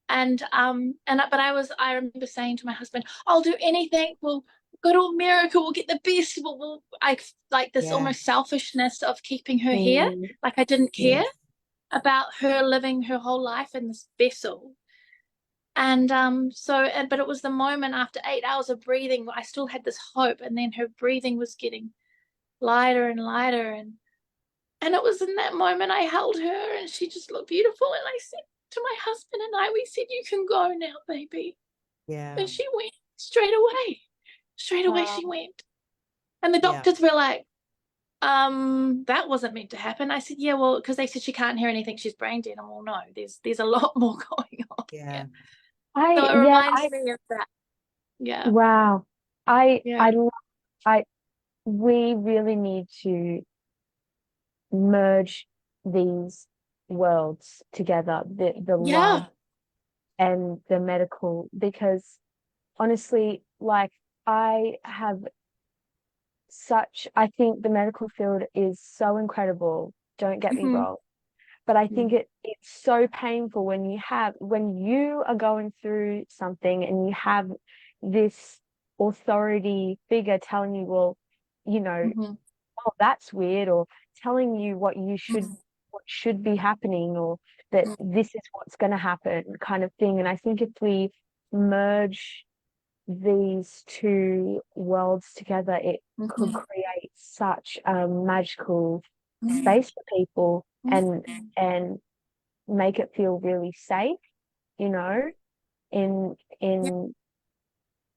Speaker 2: And but I remember saying to my husband, I'll do anything. good old miracle, we'll get the best. I like this
Speaker 3: Yeah.
Speaker 2: almost selfishness of keeping her here.
Speaker 1: Mm,
Speaker 2: Like I didn't
Speaker 3: Yeah.
Speaker 2: care about her living her whole life in this vessel. And but it was the moment after 8 hours of breathing, I still had this hope, and then her breathing was getting lighter and lighter, and it was in that moment I held her, and she just looked beautiful, and I said to my husband and I, we said, "You can go now, baby."
Speaker 3: Yeah.
Speaker 2: And she went straight away. Straight away
Speaker 1: wow.
Speaker 2: she went. And the
Speaker 3: Yeah.
Speaker 2: doctors were like, that wasn't meant to happen. I said, yeah, well, because they said she can't hear anything, she's brain dead. And well, no, there's a lot more going on
Speaker 3: Yeah.
Speaker 2: here. So it
Speaker 1: Yeah,
Speaker 2: reminds me of that. Yeah.
Speaker 1: wow. I,
Speaker 2: Yeah.
Speaker 1: I, I, we really need to merge these worlds together, the love
Speaker 2: Yeah.
Speaker 1: and the medical, because honestly, like I have I think the medical field is so incredible. Don't get me
Speaker 2: Mm-hmm.
Speaker 1: wrong. But I think
Speaker 3: Mm.
Speaker 1: it's so painful when you are going through something and you have this authority figure telling you, well, you know,
Speaker 2: Mm-hmm.
Speaker 1: oh, that's weird, or telling you what should be happening, or that this is what's going to happen, kind of thing. And I think if we merge these two worlds together, it could
Speaker 2: Mm-hmm.
Speaker 1: create such a magical
Speaker 2: Mm-hmm.
Speaker 1: space for people, and make it feel really safe, you know, in
Speaker 2: Yeah.
Speaker 1: in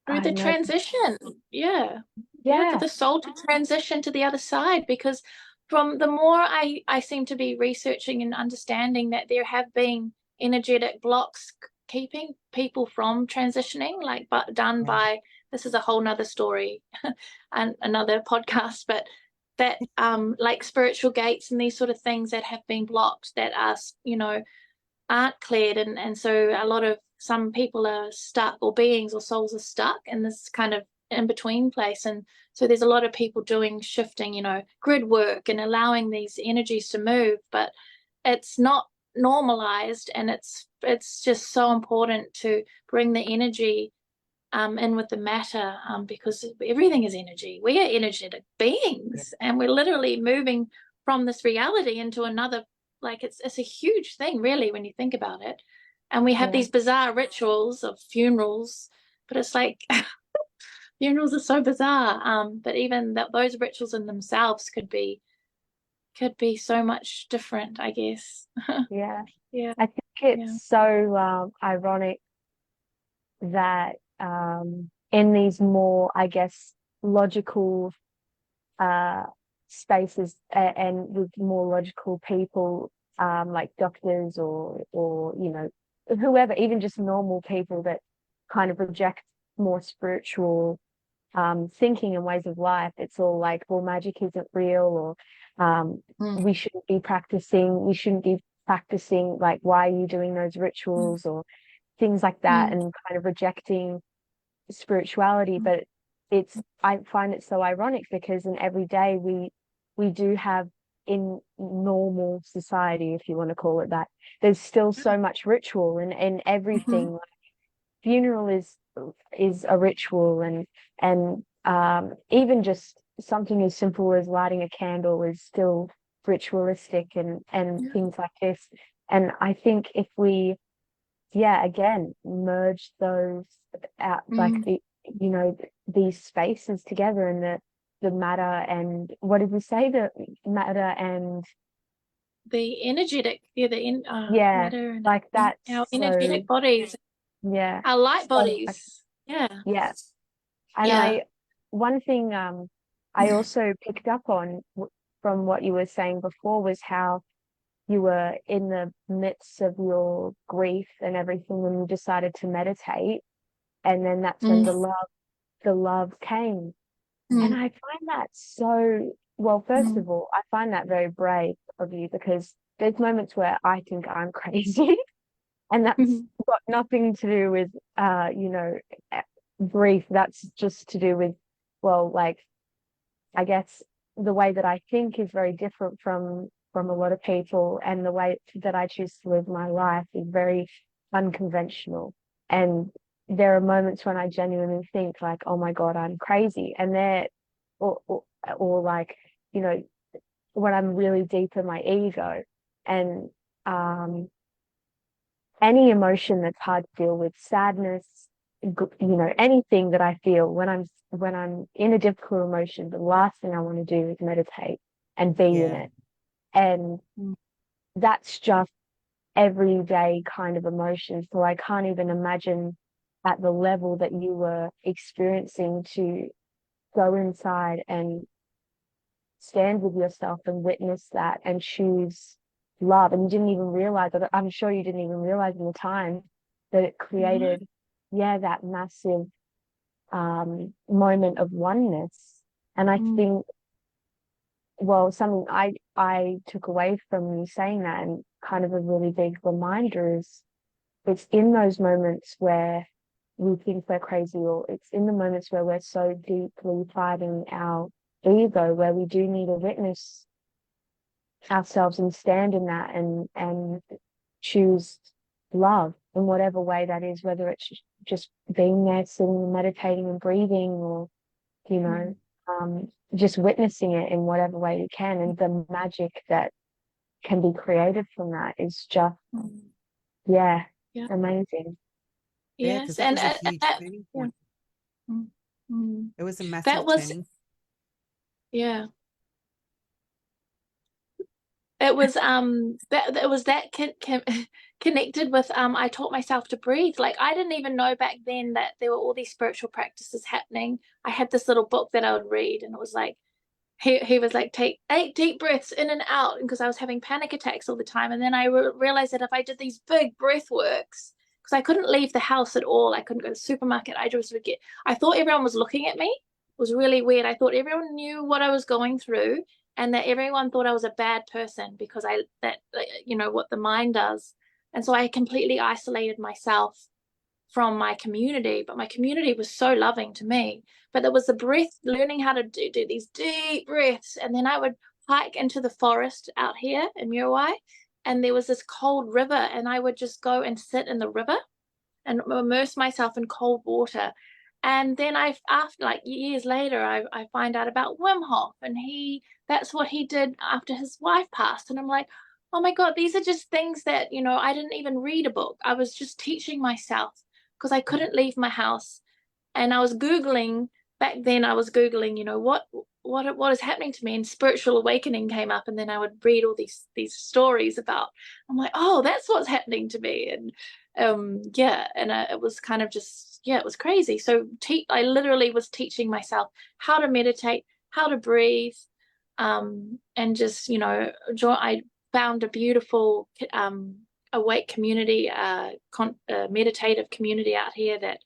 Speaker 2: Through
Speaker 1: I
Speaker 2: the
Speaker 1: don't know.
Speaker 2: transition. Yeah. Yeah, for
Speaker 1: Yeah,
Speaker 2: the soul to transition to the other side, because from the more I seem to be researching and understanding that there have been energetic blocks keeping people from transitioning, like but done
Speaker 3: Yeah.
Speaker 2: by, this is a whole nother story and another podcast, but that like spiritual gates and these sort of things that have been blocked, that are, aren't cleared, and so a lot of some people are stuck, or beings or souls are stuck in this kind of in between place. And so there's a lot of people doing shifting, grid work, and allowing these energies to move, but it's not normalized, and it's just so important to bring the energy in with the matter, because everything is energy. We are energetic
Speaker 3: Yeah.
Speaker 2: beings, and we're literally moving from this reality into another. Like it's a huge thing, really, when you think about it. And we have
Speaker 1: yeah,
Speaker 2: these bizarre rituals of funerals, but it's like funerals are so bizarre. But even those rituals in themselves could be so much different, I guess.
Speaker 1: yeah.
Speaker 2: Yeah,
Speaker 1: I think
Speaker 2: yeah.
Speaker 1: it's so ironic that in these more, I guess, logical uh, spaces, and with more logical people, like doctors, or whoever, even just normal people that kind of reject more spiritual thinking and ways of life. It's all like, well, magic isn't real, or
Speaker 2: Mm,
Speaker 1: we shouldn't be practicing, like, why are you doing those
Speaker 2: mm,
Speaker 1: rituals, or things like that,
Speaker 2: mm,
Speaker 1: and kind of rejecting spirituality. But I find it so ironic, because in every day we do have, in normal society, if you want to call it that, there's still so much ritual and
Speaker 2: mm,
Speaker 1: everything. Funeral is a ritual, and even just something as simple as lighting a candle is still ritualistic, and
Speaker 2: mm,
Speaker 1: things like this. And I think if we, yeah, again, merge those out, like
Speaker 2: mm.
Speaker 1: these spaces together, and the matter, and what did we say, the matter and,
Speaker 2: The energetic, yeah,
Speaker 1: yeah,
Speaker 2: matter, and
Speaker 1: like that's
Speaker 2: our
Speaker 1: so,
Speaker 2: energetic bodies,
Speaker 1: yeah,
Speaker 2: our light
Speaker 1: so,
Speaker 2: bodies. Yeah,
Speaker 1: yeah. And
Speaker 2: yeah.
Speaker 1: one thing I also picked up on, from what you were saying before, was how you were in the midst of your grief and everything, and you decided to meditate, and then that's when
Speaker 2: Mm,
Speaker 1: the love came. And
Speaker 2: mm,
Speaker 1: I find that so, well, first
Speaker 2: mm,
Speaker 1: of all, I find that very brave of you, because there's moments where I think I'm crazy, and that's
Speaker 2: mhm,
Speaker 1: got nothing to do with eh, grief. That's just to do with, well, like, I guess the way that I think is very different from a lot of people, and the way that I choose to live my life is very unconventional. And there are moments when I genuinely think like, oh my God, I'm crazy. And or, or, or like, you know, when I'm really deep in my ego, and um, any emotion that's hard to deal with, sadness, anything that I feel when I'm in a difficult emotion, the last thing I want to do is meditate and be in
Speaker 3: Yeah.
Speaker 1: it. And that's just everyday kind of emotion. So I can't even imagine at the level that you were experiencing to go inside and stand with yourself and witness that and choose love. And you didn't even realize that. I'm sure you didn't even realize in the time that it
Speaker 2: No.
Speaker 1: created, yeah, that massive moment of oneness. And I think, well, something I took away from you saying that, and kind of a really big reminder, is it's in those moments where we think we're crazy, or it's in the moments where we're so deeply fighting our ego, where we do need to witness ourselves and stand in that, and choose love in whatever way that is, whether it's just being there, sitting, meditating and breathing, or, you know, just witnessing it in whatever way you can. And the magic that can be created from that is just, yeah,
Speaker 2: Yeah.
Speaker 1: amazing.
Speaker 3: Yeah, because
Speaker 2: Yes.
Speaker 3: that was a
Speaker 2: And
Speaker 3: huge
Speaker 2: that,
Speaker 3: turning
Speaker 2: yeah.
Speaker 3: point.
Speaker 2: Mm. Mm.
Speaker 3: It was a
Speaker 2: That
Speaker 3: massive
Speaker 2: was,
Speaker 3: turning.
Speaker 2: yeah. It was that it was that connected with I taught myself to breathe. Like I didn't even know back then that there were all these spiritual practices happening. I had this little book that I would read, and it was like he was like, take 8 deep breaths in and out, because I was having panic attacks all the time. And then I realized that if I did these big breath works, because I couldn't leave the house at all, I couldn't go to the supermarket, I just would get, I thought everyone was looking at me. It was really weird. I thought everyone knew what I was going through, and that everyone thought I was a bad person because what the mind does. And so I completely isolated myself from my community, but my community was so loving to me. But there was the breath, learning how to do these deep breaths. And then I would hike into the forest out here in Muriwai, and there was this cold river, and I would just go and sit in the river and immerse myself in cold water. And then after like years later, I find out about Wim Hof, and that's what he did after his wife passed. And I'm like, oh my God, these are just things that, I didn't even read a book. I was just teaching myself because I couldn't leave my house. And I was Googling back then, I was Googling, what is happening to me, and spiritual awakening came up, and then I would read all these stories about, I'm like, oh, that's what's happening to me. And yeah, and it was kind of just, yeah, it was crazy. So I literally was teaching myself how to meditate, how to breathe, and just, I found a beautiful awake community, meditative community out here that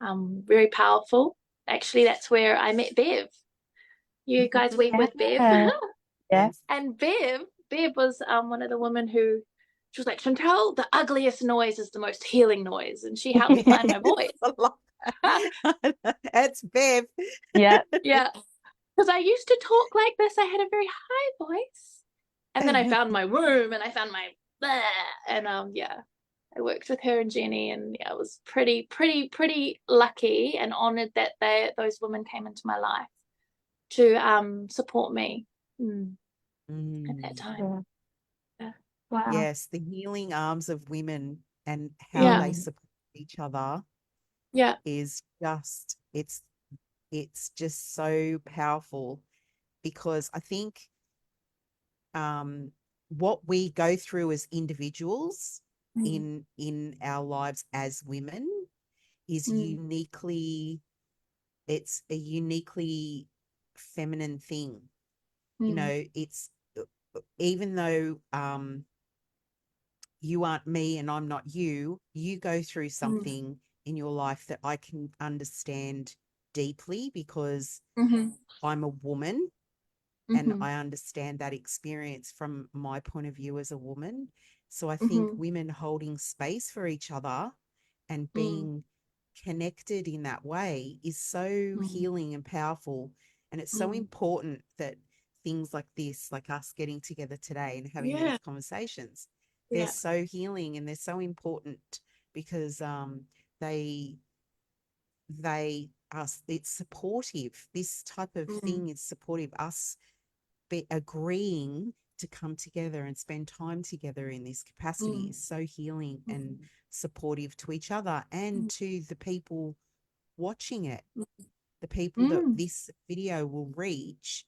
Speaker 2: very powerful. Actually, that's where I met Bev. You guys went with Bev.
Speaker 1: Yeah, yeah.
Speaker 3: Yes.
Speaker 2: And Bev was one of the women who, she was like, Chantal, the ugliest noise is the most healing noise. And she helped me find my voice.
Speaker 3: I love that. It's Bev.
Speaker 1: Yeah.
Speaker 2: Yeah. Because I used to talk like this. I had a very high voice. And then I found my room, and I found my blah, and yeah. I worked with her and Jenny, and yeah, I was pretty lucky and honored that those women came into my life to support me at that time.
Speaker 1: Yeah.
Speaker 2: Yeah.
Speaker 1: Wow.
Speaker 3: Yes, the healing arms of women and how
Speaker 2: Yeah.
Speaker 3: they support each other
Speaker 2: Yeah.
Speaker 3: is just, it's just so powerful, because I think what we go through as individuals in our lives as women is it's a uniquely feminine thing. It's, even though you aren't me and I'm not you, you go through something in your life that I can understand deeply, because I'm a woman and I understand that experience from my point of view as a woman. So I think women holding space for each other and being connected in that way is so healing and powerful. And it's so important that things like this, like us getting together today and having
Speaker 2: Yeah.
Speaker 3: these conversations, they're
Speaker 2: Yeah.
Speaker 3: so healing and they're so important, because they it's supportive. This type of thing is supportive. Us agreeing to come together and spend time together in this capacity is so healing and supportive to each other and to the people watching it. The people that this video will reach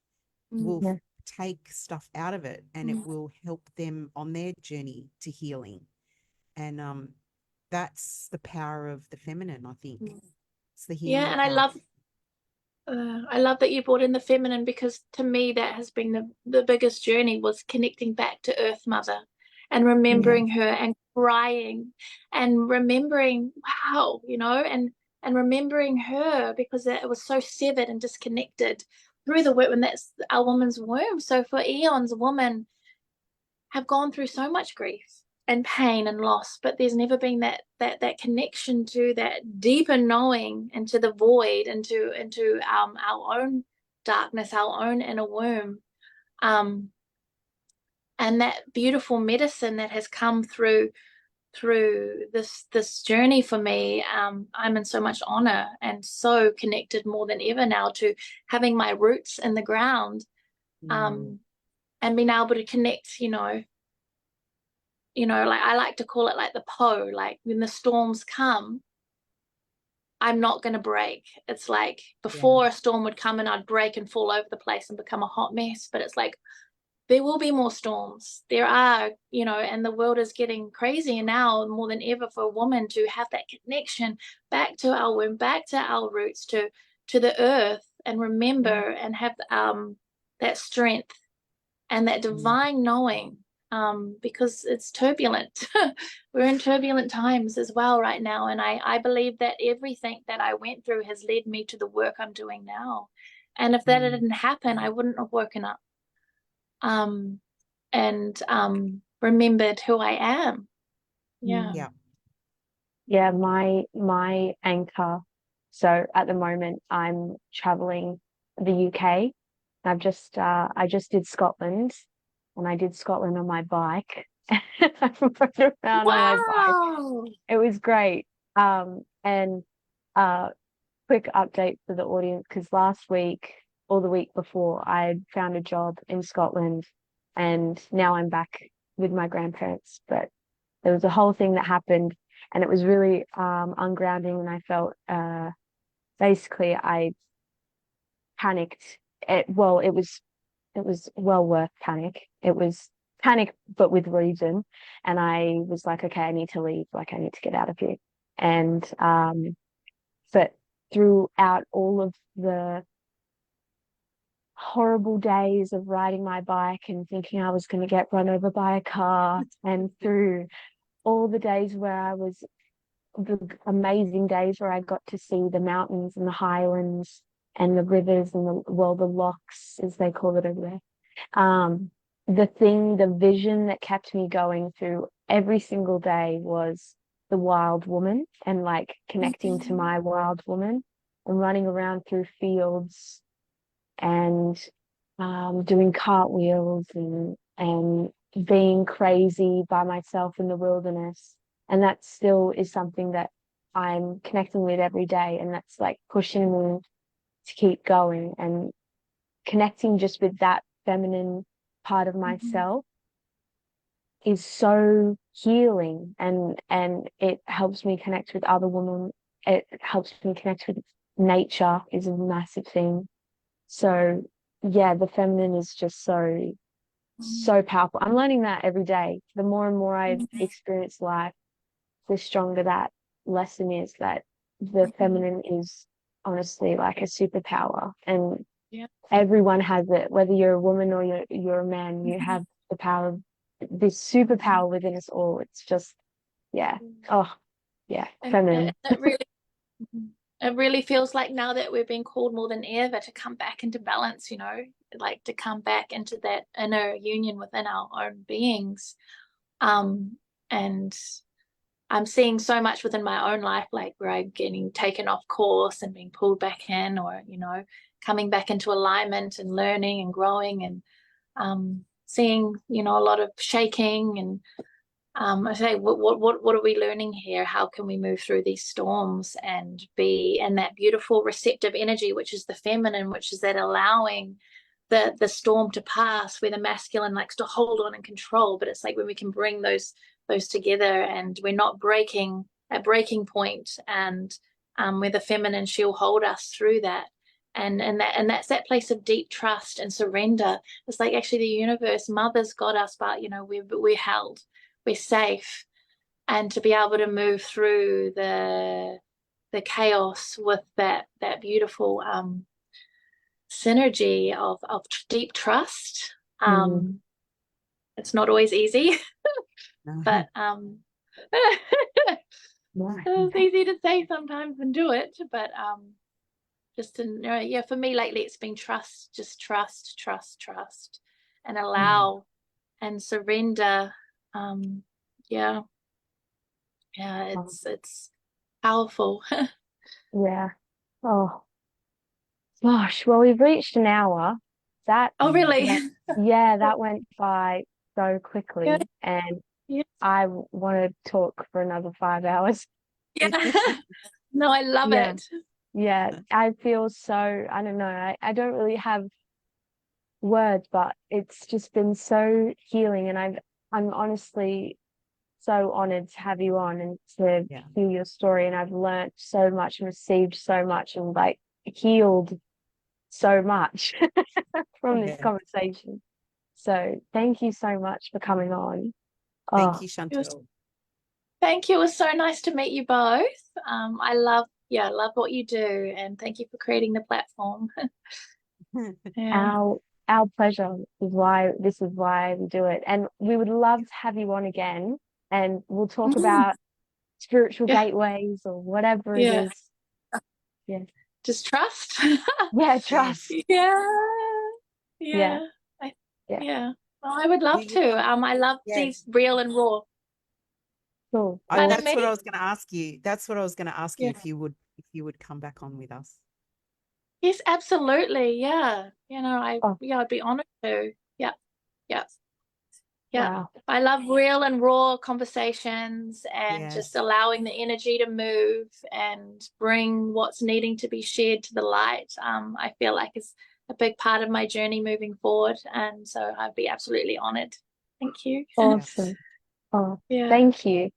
Speaker 3: will
Speaker 1: Yeah.
Speaker 3: take stuff out of it, and it will help them on their journey to healing. And that's the power of the feminine, I think. It's the
Speaker 2: Yeah,
Speaker 3: healing
Speaker 2: and
Speaker 3: power.
Speaker 2: I love that you brought in the feminine, because to me that has been the biggest journey, was connecting back to Earth Mother and remembering her and crying and remembering, wow, and remembering her, because it was so severed and disconnected through the womb, and that's our woman's womb. So for eons, women have gone through so much grief and pain and loss, but there's never been that connection to that deeper knowing, into the void, into our own darkness, our own inner womb, and that beautiful medicine that has come through this journey for me. I'm in so much honor and so connected more than ever now to having my roots in the ground, and being able to connect, like I like to call it like the Po, like when the storms come, I'm not going to break. It's like before a storm would come and I'd break and fall over the place and become a hot mess. But it's like, there will be more storms. There are, and the world is getting crazy. And now more than ever, for a woman to have that connection back to our womb, back to our roots, to the earth, and remember and have that strength and that divine knowing, because it's turbulent. We're in turbulent times as well right now. And I believe that everything that I went through has led me to the work I'm doing now. And if that didn't happen, I wouldn't have woken up, and remembered who I am. Yeah.
Speaker 3: Yeah.
Speaker 1: Yeah, my anchor. So at the moment I'm traveling the UK. I just did Scotland, and I did Scotland on my bike. I rode around on my bike.
Speaker 2: Wow.
Speaker 1: It was great. And uh quick update for the audience, because last week or the week before I found a job in Scotland, and now I'm back with my grandparents. But there was a whole thing that happened, and it was really ungrounding, and I felt basically I panicked. It was well worth panic. It was panic, but with reason. And I was like, okay, I need to leave. Like, I need to get out of here. And but throughout all of the horrible days of riding my bike and thinking I was going to get run over by a car, and through all the days where the amazing days where I got to see the mountains and the highlands and the rivers and the lochs, as they call it over there. The vision that kept me going through every single day was the wild woman, and like connecting to my wild woman and running around through fields and doing cartwheels and being crazy by myself in the wilderness. And that still is something that I'm connecting with every day, and that's like pushing me to keep going, and connecting just with that feminine part of myself is so healing, and it helps me connect with other women. It helps me connect with nature is a massive thing. So yeah, the feminine is just so powerful. I'm learning that every day. The more and more I experience life, the stronger that lesson is, that the feminine is honestly like a superpower, and
Speaker 2: Yeah.
Speaker 1: everyone has it. Whether you're a woman or you're a man, you have the power of this superpower within us all. It's just, yeah. Oh, yeah,
Speaker 2: And
Speaker 1: feminine.
Speaker 2: it really feels like now that we're being called more than ever to come back into balance, like to come back into that inner union within our own beings. And I'm seeing so much within my own life, like where I'm getting taken off course and being pulled back in, or, coming back into alignment and learning and growing, and seeing, a lot of shaking and I say, what are we learning here? How can we move through these storms and be in that beautiful receptive energy, which is the feminine, which is that allowing the storm to pass, where the masculine likes to hold on and control. But it's like when we can bring those together, and we're not breaking at breaking point, and where the feminine, she'll hold us through that. And that's that place of deep trust and surrender. It's like actually the universe, mother's got us, but we're held, we're safe, and to be able to move through the chaos with that beautiful synergy of deep trust. It's not always easy,
Speaker 3: No.
Speaker 2: but it's easy to say sometimes than do it. But just to for me lately, it's been trust, just trust, and allow and surrender. Yeah, it's powerful.
Speaker 1: Yeah. Oh gosh. Well, we've reached an hour. That
Speaker 2: Oh, really?
Speaker 1: that went by so quickly,
Speaker 2: Yeah.
Speaker 1: and
Speaker 2: Yeah.
Speaker 1: I want to talk for another 5 hours.
Speaker 2: Yeah. No, I love
Speaker 1: Yeah.
Speaker 2: it.
Speaker 1: Yeah, I feel so, I don't know, I don't really have words, but it's just been so healing, and I'm honestly so honored to have you on and to hear your story, and I've learned so much and received so much and like healed so much from this conversation. So thank you so much for coming on.
Speaker 3: Thank
Speaker 1: Oh,
Speaker 3: you, Chantal.
Speaker 2: Thank you. It was so nice to meet you both. I love what you do, and thank you for creating the platform. Yeah.
Speaker 1: our pleasure this is why we do it. And we would love to have you on again, and we'll talk about spiritual gateways or whatever it
Speaker 2: Yeah.
Speaker 1: is. Yeah.
Speaker 2: Just trust.
Speaker 1: Yeah, trust.
Speaker 2: Yeah.
Speaker 1: Yeah.
Speaker 2: Yeah.
Speaker 1: Yeah.
Speaker 2: Yeah. Well, I would love to. I love these real and raw.
Speaker 1: Cool.
Speaker 3: That's what I was going to ask you. That's what I was going to ask you,
Speaker 2: Yeah.
Speaker 3: if you would come back on with us.
Speaker 2: Yes, absolutely. Yeah.
Speaker 1: Oh,
Speaker 2: I'd be honored to. Yeah. Yeah. Yeah.
Speaker 1: wow.
Speaker 2: I love real and raw conversations, and
Speaker 3: Yes.
Speaker 2: just allowing the energy to move and bring what's needing to be shared to the light. I feel like is a big part of my journey moving forward. And so I'd be absolutely honored. Thank you.
Speaker 1: Awesome. Oh,
Speaker 2: Yeah.
Speaker 1: thank you.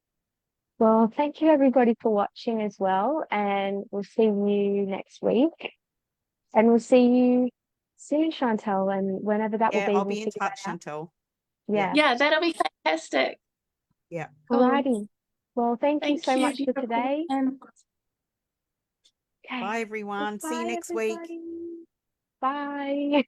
Speaker 1: Well, thank you everybody for watching as well, and we'll see you next week. And we'll see you soon, Chantal, and whenever that will be,
Speaker 3: I'll
Speaker 1: we'll
Speaker 3: be in
Speaker 1: figure that
Speaker 3: touch,
Speaker 1: out.
Speaker 3: Chantal.
Speaker 1: Yeah.
Speaker 2: Yeah, that'll be fantastic.
Speaker 3: Yeah.
Speaker 2: Cool.
Speaker 1: Alrighty. Well, thank you so much for
Speaker 2: beautiful.
Speaker 1: today.
Speaker 2: And
Speaker 1: Okay.
Speaker 3: Bye, everyone. See you
Speaker 1: Bye,
Speaker 3: next week.
Speaker 1: everybody. Bye.